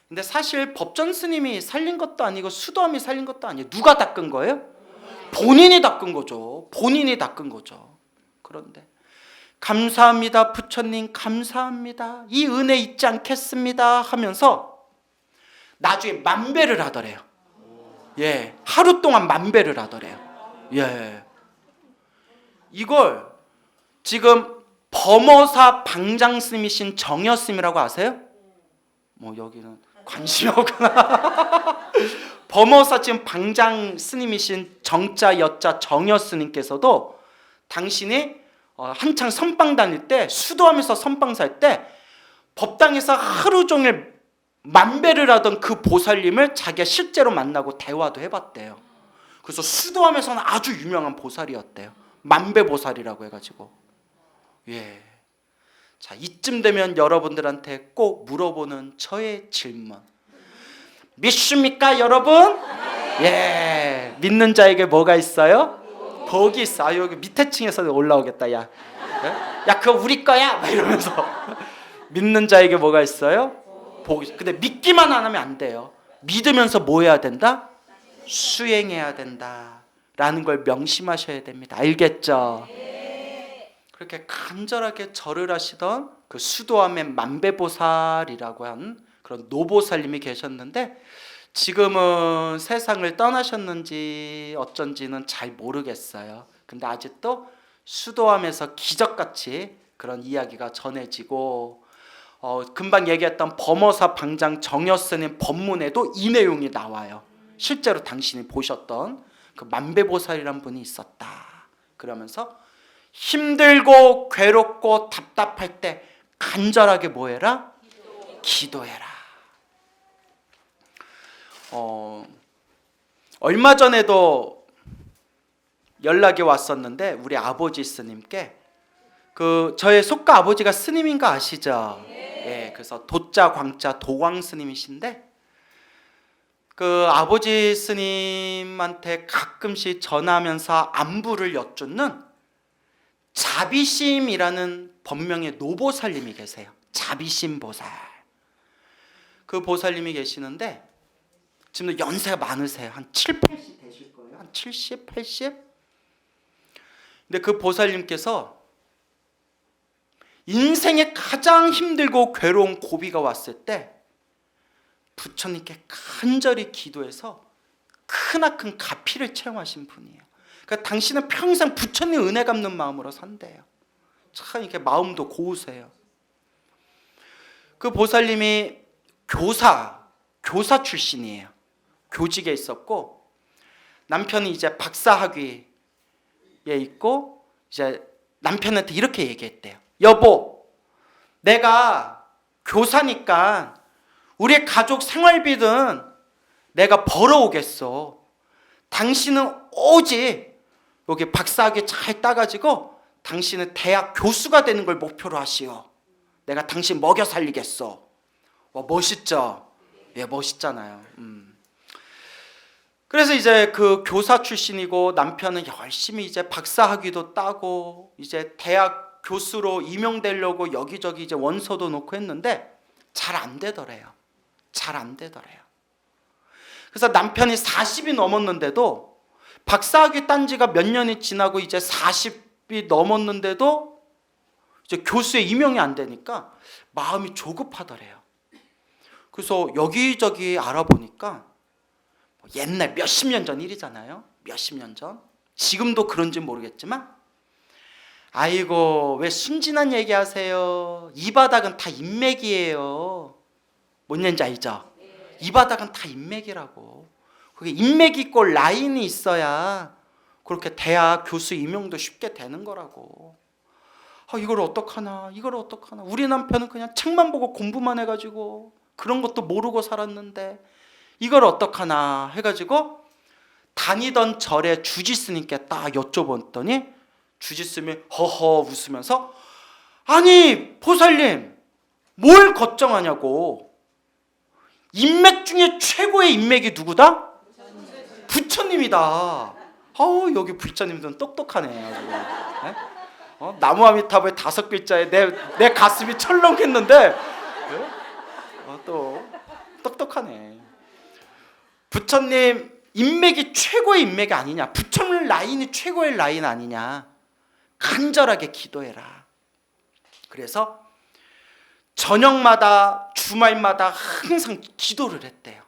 근데 사실 법전 스님이 살린 것도 아니고 수도암이 살린 것도 아니에요. 누가 닦은 거예요? 본인이 닦은 거죠. 그런데 감사합니다 부처님, 감사합니다, 이 은혜 잊지 않겠습니다 하면서 나중에 만배를 하더래요. 하루 동안 만배를 하더래요. 이걸 지금 범어사 방장스님이신 정여스님이라고 아세요? 여기는 관심이 없구나. 범어사 지금 방장스님이신 정자 여자 정여스님께서도 당신이 한창 선방 다닐 때, 수도하면서 선방 살 때 법당에서 하루 종일 만배를 하던 그 보살님을 자기가 실제로 만나고 대화도 해봤대요. 그래서 수도하면서는 아주 유명한 보살이었대요. 만배보살이라고 해가지고. 자, 이쯤 되면 여러분들한테 꼭 물어보는 저의 질문, 믿습니까 여러분? 믿는 자에게 뭐가 있어요? 복이 있어. 여기 밑에 층에서 올라오겠다. 야 그거 우리 거야 막 이러면서. 믿는 자에게 뭐가 있어요? 복이. 근데 믿기만 안 하면 안 돼요. 믿으면서 뭐 해야 된다? 수행해야 된다 라는 걸 명심하셔야 됩니다. 알겠죠? 그렇게 간절하게 절을 하시던 그 수도암의 만배보살이라고 한 그런 노보살님이 계셨는데, 지금은 세상을 떠나셨는지 어쩐지는 잘 모르겠어요. 근데 아직도 수도암에서 기적같이 그런 이야기가 전해지고, 금방 얘기했던 범어사 방장 정여스님 법문에도 이 내용이 나와요. 실제로 당신이 보셨던 그 만배보살이란 분이 있었다. 그러면서 힘들고 괴롭고 답답할 때 간절하게 뭐 해라? 기도해라. 얼마 전에도 연락이 왔었는데 우리 아버지 스님께, 저의 속가 아버지가 스님인 거 아시죠? 그래서 도자 광자 도광 스님이신데, 그 아버지 스님한테 가끔씩 전화하면서 안부를 여쭙는 자비심이라는 법명의 노보살님이 계세요. 자비심 보살. 그 보살님이 계시는데 지금 연세가 많으세요. 한 7, 80 되실 거예요. 한 70, 80? 근데 그 보살님께서 인생에 가장 힘들고 괴로운 고비가 왔을 때 부처님께 간절히 기도해서 크나큰 가피를 체험하신 분이에요. 그러니까 당신은 평생 부처님 은혜 갚는 마음으로 산대요. 참 이렇게 마음도 고우세요. 그 보살님이 교사 출신이에요. 교직에 있었고 남편이 이제 박사학위에 있고 이제 남편한테 이렇게 얘기했대요. 여보, 내가 교사니까 우리 가족 생활비는 내가 벌어오겠어. 당신은 오직 여기 박사학위 잘 따가지고 당신은 대학 교수가 되는 걸 목표로 하시오. 내가 당신 먹여 살리겠어. 와, 멋있죠? 예, 멋있잖아요. 그래서 이제 그 교사 출신이고 남편은 열심히 이제 박사학위도 따고 이제 대학 교수로 임용되려고 여기저기 이제 원서도 놓고 했는데 잘 안 되더래요. 잘 안 되더래요. 그래서 남편이 40이 넘었는데도 박사학위 딴 지가 몇 년이 지나고 이제 40이 넘었는데도 이제 교수에 임용이 안 되니까 마음이 조급하더래요. 그래서 여기저기 알아보니까 옛날 몇십 년 전 일이잖아요. 몇십 년 전. 지금도 그런지 모르겠지만 아이고 왜 순진한 얘기하세요. 이 바닥은 다 인맥이에요. 뭔 얘기인지 알죠? 이 바닥은 다 인맥이라고. 그게 인맥 있고 라인이 있어야 그렇게 대학 교수 임용도 쉽게 되는 거라고. 이걸 어떡하나 이걸 어떡하나. 우리 남편은 그냥 책만 보고 공부만 해가지고 그런 것도 모르고 살았는데 이걸 어떡하나 해가지고 다니던 절에 주지스님께 딱 여쭤봤더니 주지스님이 허허 웃으면서 아니 보살님 뭘 걱정하냐고. 인맥 중에 최고의 인맥이 누구다? 부처님이다. 여기 부처님들은 똑똑하네. 네? 나무아미타불 5글자에 내 가슴이 철렁했는데 네? 또 똑똑하네. 부처님 인맥이 최고의 인맥이 아니냐, 부처님 라인이 최고의 라인 아니냐, 간절하게 기도해라. 그래서 저녁마다 주말마다 항상 기도를 했대요.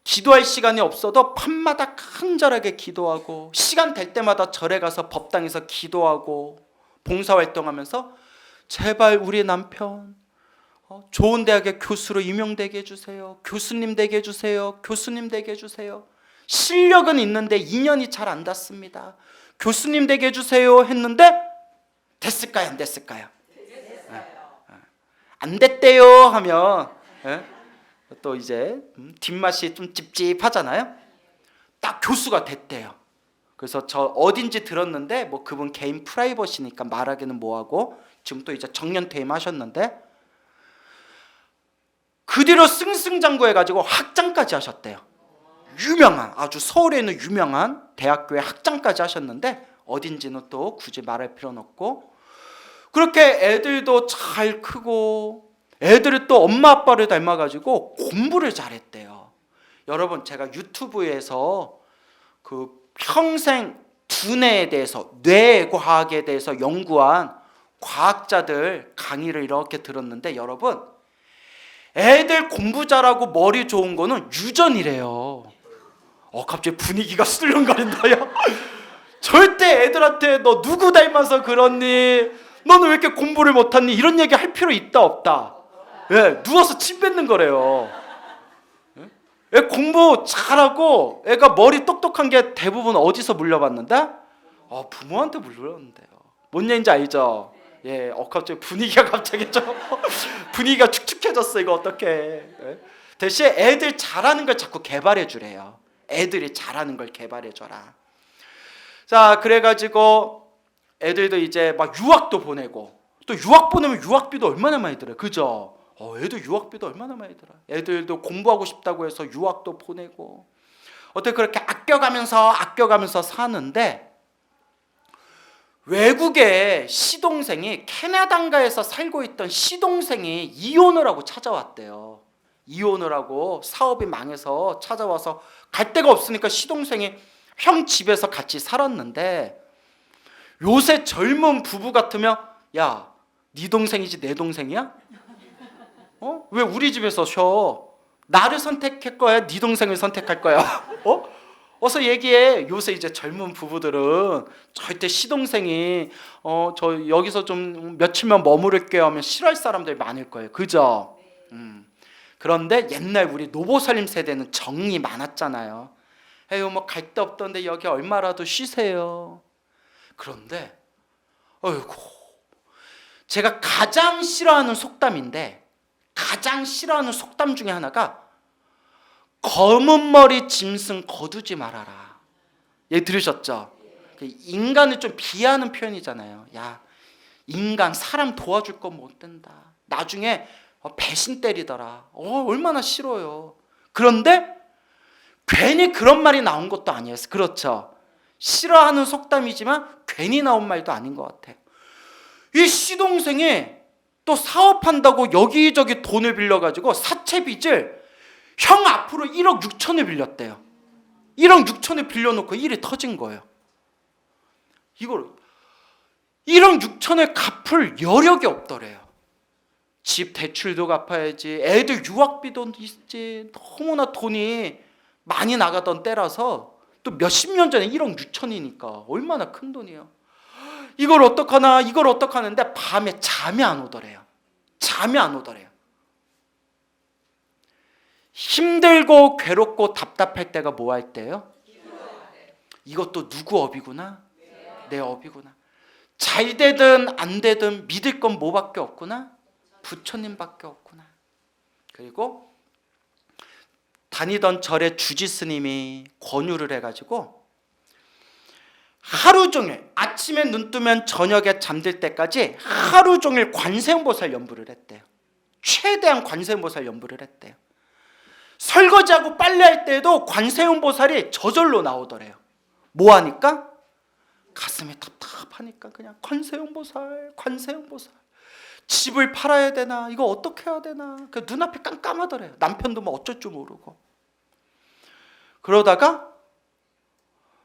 기도할 시간이 없어도 밤마다 간절하게 기도하고 시간 될 때마다 절에 가서 법당에서 기도하고 봉사활동하면서 제발 우리 남편 좋은 대학의 교수로 임용되게 해주세요. 교수님 되게 해주세요. 교수님 되게 해주세요. 실력은 있는데 인연이 잘 안 닿습니다. 교수님 되게 해주세요 했는데 됐을까요? 안 됐을까요? 안 됐대요 하면 또 이제 뒷맛이 좀 찝찝하잖아요. 딱 교수가 됐대요. 그래서 저 어딘지 들었는데 뭐 그분 개인 프라이버시니까 말하기는 뭐하고 지금 또 이제 정년퇴임 하셨는데 그 뒤로 승승장구해가지고 학장까지 하셨대요. 유명한, 아주 서울에 있는 유명한 대학교에 학장까지 하셨는데 어딘지는 또 굳이 말할 필요는 없고 그렇게 애들도 잘 크고 애들이 또 엄마 아빠를 닮아가지고 공부를 잘했대요. 여러분 제가 유튜브에서 그 평생 두뇌에 대해서 뇌과학에 대해서 연구한 과학자들 강의를 이렇게 들었는데 여러분 애들 공부 잘하고 머리 좋은 거는 유전이래요. 갑자기 분위기가 술렁거린다요. 절대 애들한테 너 누구 닮아서 그렇니? 너는 왜 이렇게 공부를 못하니? 이런 얘기 할 필요 있다 없다? 예, 누워서 침 뱉는 거래요. 애 공부 잘하고 애가 머리 똑똑한 게 대부분 어디서 물려봤는데? 부모한테 물려봤는데요. 뭔 얘기인지 알죠? 예, 갑자기 분위기가 갑자기 좀 분위기가 축축해졌어. 이거 어떡해? 예? 대신 애들 잘하는 걸 자꾸 개발해 주래요. 애들이 잘하는 걸 개발해 줘라. 자, 그래가지고 애들도 이제 막 유학도 보내고 또 유학 보내면 유학비도 얼마나 많이 들어요, 그죠? 애들 유학비도 얼마나 많이 들어. 애들도 공부하고 싶다고 해서 유학도 보내고 어떻게 그렇게 아껴가면서 사는데 외국에 시동생이 캐나다인가에서 살고 있던 시동생이 이혼을 하고 찾아왔대요. 이혼을 하고 사업이 망해서 찾아와서 갈 데가 없으니까 시동생이 형 집에서 같이 살았는데 요새 젊은 부부 같으면 야, 네 동생이지 내 동생이야? 왜 우리 집에서 쉬어? 나를 선택할 거야? 네 동생을 선택할 거야? 어서 얘기해. 요새 이제 젊은 부부들은 절대 시동생이 저 여기서 좀 며칠만 머무를게요 하면 싫어할 사람들이 많을 거예요. 그죠? 그런데 옛날 우리 노보살님 세대는 정이 많았잖아요. 에휴 뭐 갈 데 없던데 여기 얼마라도 쉬세요. 그런데 어이구, 제가 가장 싫어하는 속담인데 가장 싫어하는 속담 중에 하나가 검은 머리 짐승 거두지 말아라. 얘 들으셨죠? 인간을 좀 비하하는 표현이잖아요. 야, 인간 사람 도와줄 건 못 된다. 나중에 배신 때리더라. 얼마나 싫어요. 그런데 괜히 그런 말이 나온 것도 아니에요. 그렇죠? 싫어하는 속담이지만 괜히 나온 말도 아닌 것 같아요. 이 시동생이 또 사업한다고 여기저기 돈을 빌려가지고 사채빚을 형 앞으로 1억 6천을 빌렸대요. 1억 6천을 빌려놓고 일이 터진 거예요. 이걸 1억 6천을 갚을 여력이 없더래요. 집 대출도 갚아야지, 애들 유학비도 있지, 너무나 돈이 많이 나가던 때라서 또 몇십 년 전에 1억 6천이니까 얼마나 큰 돈이에요. 이걸 어떡하나 이걸 어떡하는데 밤에 잠이 안 오더래요. 잠이 안 오더래요. 힘들고 괴롭고 답답할 때가 뭐 할 때요? 이것도 누구 업이구나? 내 업이구나. 잘 되든 안 되든 믿을 건 뭐밖에 없구나? 부처님밖에 없구나. 그리고 다니던 절에 주지스님이 권유를 해가지고 하루 종일 아침에 눈 뜨면 저녁에 잠들 때까지 하루 종일 관세음보살 연부를 했대요. 최대한 관세음보살 연부를 했대요. 설거지하고 빨래할 때에도 관세음보살이 저절로 나오더래요. 뭐 하니까? 가슴이 답답하니까 그냥 관세음보살, 관세음보살. 집을 팔아야 되나? 이거 어떻게 해야 되나? 눈앞이 깜깜하더래요. 남편도 뭐 어쩔 줄 모르고. 그러다가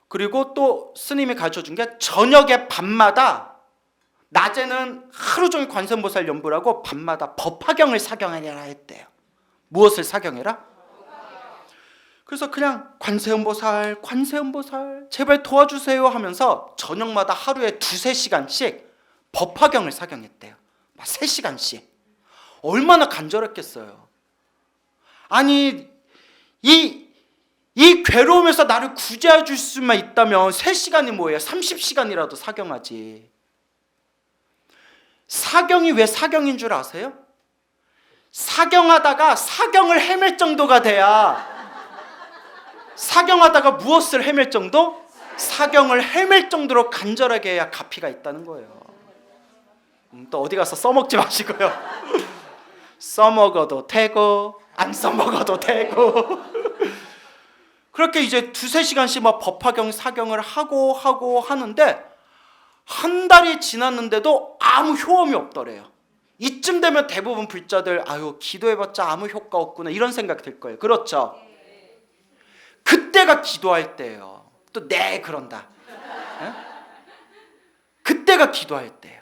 그리고 또 스님이 가르쳐준 게 저녁에 밤마다 낮에는 하루 종일 관세음보살 연부를 하고 밤마다 법화경을 사경하라 했대요. 무엇을 사경해라? 그래서 그냥 관세음보살, 관세음보살 제발 도와주세요 하면서 저녁마다 하루에 2-3시간씩 법화경을 사경했대요. 3시간씩. 얼마나 간절했겠어요. 아니 이 괴로움에서 나를 구제해 줄 수만 있다면 3시간이 뭐예요? 30시간이라도 사경하지. 사경이 왜 사경인 줄 아세요? 사경하다가 사경을 헤맬 정도가 돼야, 사경하다가 무엇을 헤맬 정도? 사경을 헤맬 정도로 간절하게 해야 가피가 있다는 거예요. 또 어디 가서 써먹지 마시고요. 써먹어도 되고 안 써먹어도 되고. 그렇게 이제 2-3시간씩 막 법화경 사경을 하고 하는데 한 달이 지났는데도 아무 효험이 없더래요. 이쯤 되면 대부분 불자들 아유 기도해봤자 아무 효과 없구나 이런 생각 들 거예요. 그렇죠? 그때가 기도할 때예요. 또 네 그런다. 네? 그때가 기도할 때예요.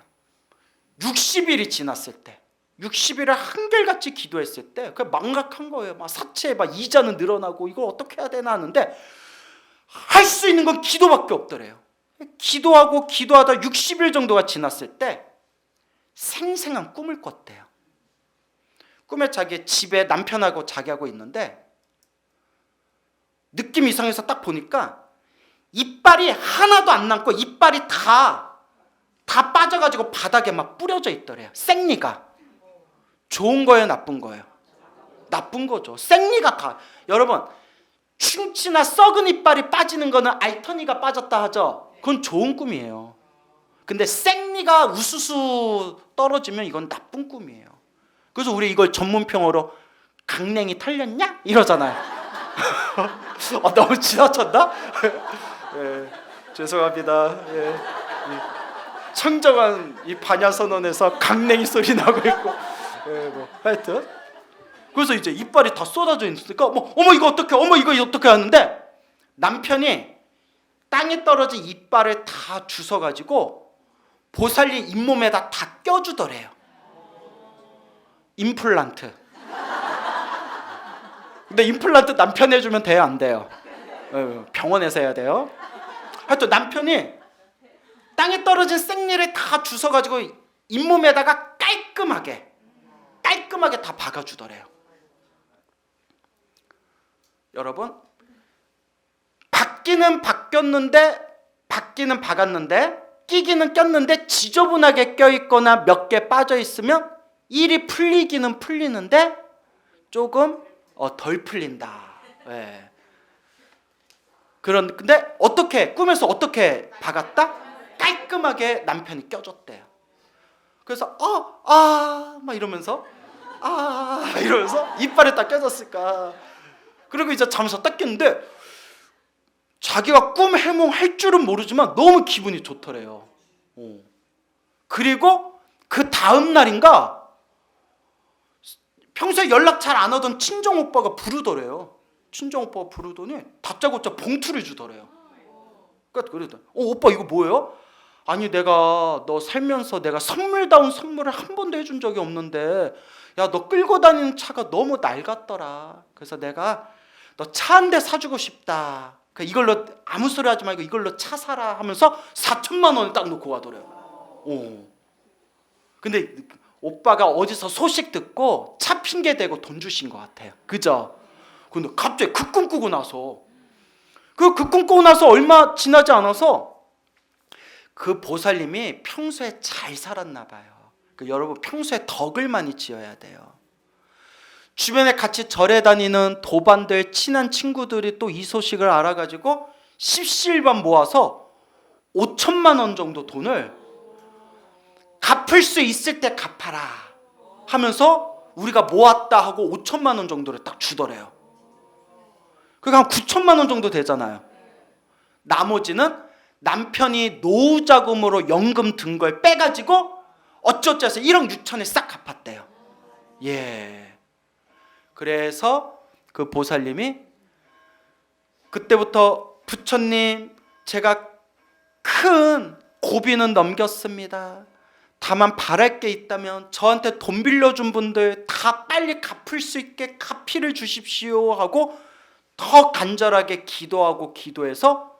60일이 지났을 때, 60일을 한결같이 기도했을 때 그 망각한 거예요. 막 사채 막 이자는 늘어나고 이걸 어떻게 해야 되나 하는데 할 수 있는 건 기도밖에 없더래요. 기도하고 기도하다 60일 정도가 지났을 때 생생한 꿈을 꿨대요. 꿈에 자기 집에 남편하고 자기하고 있는데 느낌이 이상해서 딱 보니까 이빨이 하나도 안 남고 이빨이 다 빠져가지고 바닥에 막 뿌려져 있더래요. 생리가. 좋은 거예요, 나쁜 거예요? 나쁜 거죠. 생리가 다. 여러분 충치나 썩은 이빨이 빠지는 거는 알터니가 빠졌다 하죠. 그건 좋은 꿈이에요. 근데 생리가 우수수 떨어지면 이건 나쁜 꿈이에요. 그래서 우리 이걸 전문평어로 강냉이 털렸냐? 이러잖아요. 너무 지나쳤나? 예, 죄송합니다. 예, 청정한 이 반야선언에서 강냉이 소리 나고 있고, 하여튼 그래서 이제 이빨이 다 쏟아져 있으니까 어머 이거 어떡해, 어머 이거 어떡해 하는데 남편이 땅에 떨어진 이빨을 다 주워가지고 보살님 잇몸에다 다 껴주더래요. 임플란트. 근데 임플란트 남편 해주면 돼요, 안 돼요? 병원에서 해야 돼요. 하여튼 남편이 땅에 떨어진 생리를 다 주워가지고 잇몸에다가 깔끔하게 다 박아주더래요. 여러분, 박기는 박았는데 끼기는 꼈는데 지저분하게 껴있거나 몇 개 빠져있으면 일이 풀리기는 풀리는데 조금 덜 풀린다. 예. 근데 꿈에서 어떻게 박았다? 깔끔하게 남편이 껴줬대요. 그래서 막 이러면서 이빨에 딱 껴졌을까. 그리고 이제 잠에서 딱 깼는데 자기가 꿈 해몽할 줄은 모르지만 너무 기분이 좋더래요. 그리고 그 다음 날인가 평소에 연락 잘 안 하던 친정 오빠가 부르더래요. 친정 오빠가 부르더니 다짜고짜 봉투를 주더래요. 그러더니 오빠 이거 뭐예요? 아니 내가 너 살면서 내가 선물다운 선물을 한 번도 해준 적이 없는데 야 너 끌고 다니는 차가 너무 낡았더라. 그래서 내가 너 차 한 대 사주고 싶다. 이걸로 아무 소리 하지 말고 이걸로 차 사라 하면서 4천만 원을 딱 놓고 가더래요. 근데 오빠가 어디서 소식 듣고 차 핑계 대고 돈 주신 것 같아요. 그죠? 근데 갑자기 그 꿈 꾸고 나서 그 꿈 꾸고 나서 얼마 지나지 않아서 그 보살님이 평소에 잘 살았나 봐요. 여러분 평소에 덕을 많이 지어야 돼요. 주변에 같이 절에 다니는 도반들 친한 친구들이 또 이 소식을 알아가지고 십시일반 모아서 5천만 원 정도 돈을 갚을 수 있을 때 갚아라 하면서 우리가 모았다 하고 5천만 원 정도를 딱 주더래요. 그게 한 9천만 원 정도 되잖아요. 나머지는 남편이 노후 자금으로 연금 든 걸 빼가지고 어쩌어쩌서 1억 6천에 싹 갚았대요. 예. 그래서 그 보살님이 그때부터 부처님 제가 큰 고비는 넘겼습니다. 다만 바랄 게 있다면 저한테 돈 빌려준 분들 다 빨리 갚을 수 있게 가피를 주십시오 하고 더 간절하게 기도해서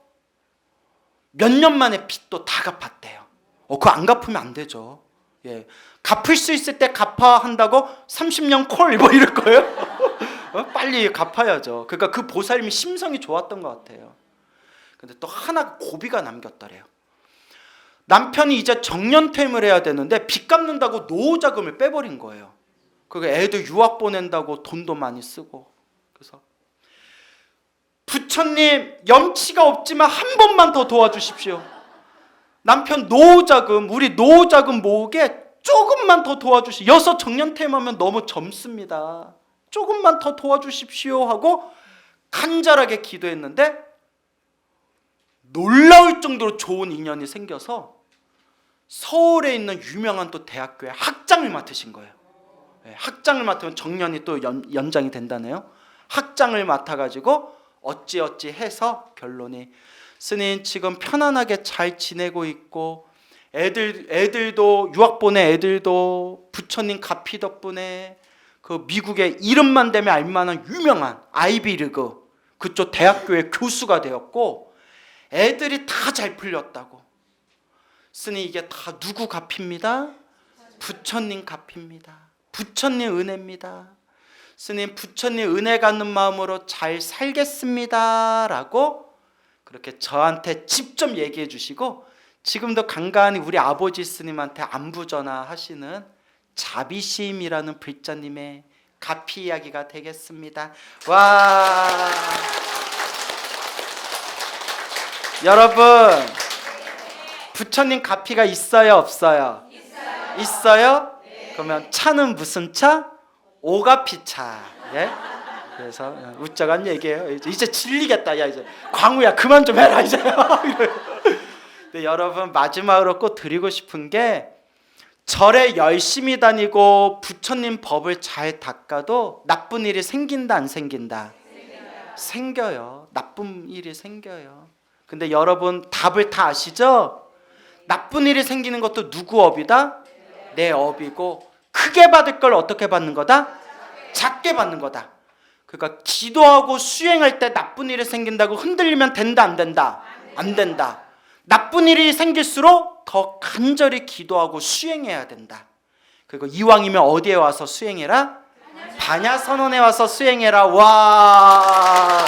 몇 년 만에 빚도 다 갚았대요. 그거 안 갚으면 안 되죠. 예, 갚을 수 있을 때 갚아 한다고 30년 콜 뭐 이럴 거예요? 빨리 갚아야죠. 그러니까 그 보살님이 심성이 좋았던 것 같아요. 근데 또 하나 고비가 남겼더래요. 남편이 이제 정년퇴임을 해야 되는데 빚 갚는다고 노후자금을 빼버린 거예요. 그리고 애들 유학 보낸다고 돈도 많이 쓰고. 그래서 부처님 염치가 없지만 한 번만 더 도와주십시오. 남편 노후자금 우리 노후자금 모으게 조금만 더 도와주시오. 여섯 정년퇴임하면 너무 젊습니다. 조금만 더 도와주십시오 하고 간절하게 기도했는데 놀라울 정도로 좋은 인연이 생겨서 서울에 있는 유명한 또 대학교에 학장을 맡으신 거예요. 학장을 맡으면 정년이 또 연장이 된다네요. 학장을 맡아가지고 어찌어찌 해서 결론이 스님 지금 편안하게 잘 지내고 있고 애들도 유학 보낸 애들도 부처님 가피 덕분에 그 미국의 이름만 대면 알만한 유명한 아이비리그 그쪽 대학교의 교수가 되었고 애들이 다 잘 풀렸다고. 스님 이게 다 누구 갚입니다? 부처님 갚입니다. 부처님 은혜입니다. 스님 부처님 은혜 갖는 마음으로 잘 살겠습니다 라고 그렇게 저한테 직접 얘기해 주시고 지금도 간간히 우리 아버지 스님한테 안부 전화하시는 자비심이라는 불자님의 가피 이야기가 되겠습니다. 와, 여러분 부처님 가피가 있어요 없어요? 있어요? 그러면 차는 무슨 차? 오가피차. 예? 그래서 웃자간 얘기예요. 이제 질리겠다. 야 이제 광우야 그만 좀 해라 이제. 근데 여러분 마지막으로 꼭 드리고 싶은 게 절에 열심히 다니고 부처님 법을 잘 닦아도 나쁜 일이 생긴다 안 생긴다? 생겨요. 나쁜 일이 생겨요. 근데 여러분 답을 다 아시죠? 나쁜 일이 생기는 것도 누구 업이다? 내 업이고, 크게 받을 걸 어떻게 받는 거다? 작게 받는 거다. 그러니까 기도하고 수행할 때 나쁜 일이 생긴다고 흔들리면 된다, 안 된다? 안 된다. 나쁜 일이 생길수록 더 간절히 기도하고 수행해야 된다. 그리고 이왕이면 어디에 와서 수행해라? 반야선언에 와서 수행해라. 와,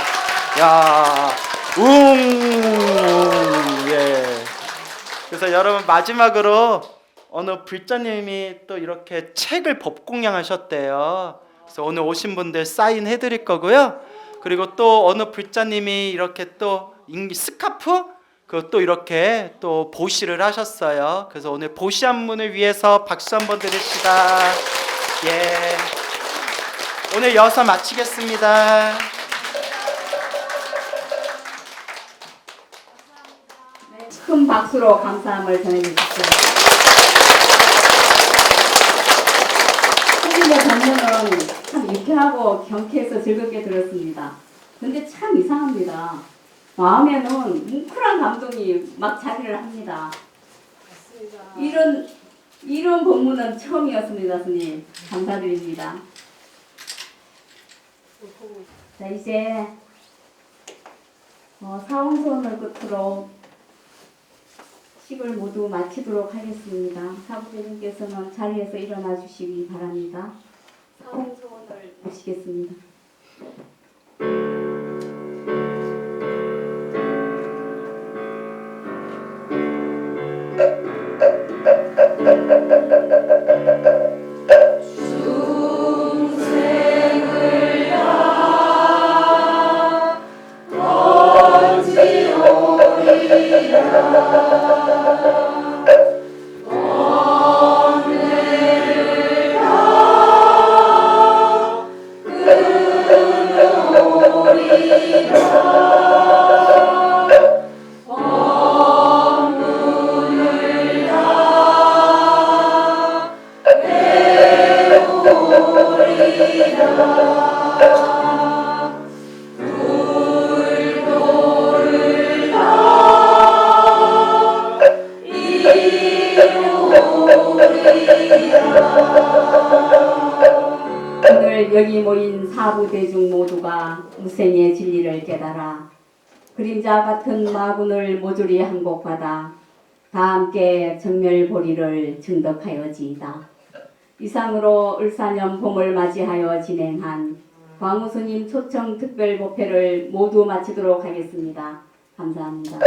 야, 예. 그래서 여러분 마지막으로 어느 불자님이 또 이렇게 책을 법공양하셨대요. 그래서 오늘 오신 분들 사인해 드릴 거고요. 그리고 또 어느 불자님이 이렇게 또 스카프 또 이렇게 또 보시를 하셨어요. 그래서 오늘 보시 한 분을 위해서 박수 한번 드립시다. 예. 오늘 여기서 마치겠습니다. 네, 큰 박수로 감사함을 전해주십시오. 선생님의 법문은 참 유쾌하고 경쾌해서 즐겁게 들었습니다. 근데 참 이상합니다. 마음에는 뭉클한 감동이 막 자리를 합니다. 이런 법문은 처음이었습니다, 스님. 감사드립니다. 자, 이제 사원선을 끝으로 식을 모두 마치도록 하겠습니다. 사부대님께서는 자리에서 일어나 주시기 바랍니다. 사원선을 모시겠습니다. 오늘 여기 모인 사부대중 모두가 무생의 진리를 깨달아 그림자 같은 마군을 모조리 항복받아 다 함께 전멸보리를 증덕하여지이다. 이상으로 을사년 봄을 맞이하여 진행한 광우스님 초청 특별법회를 모두 마치도록 하겠습니다. 감사합니다.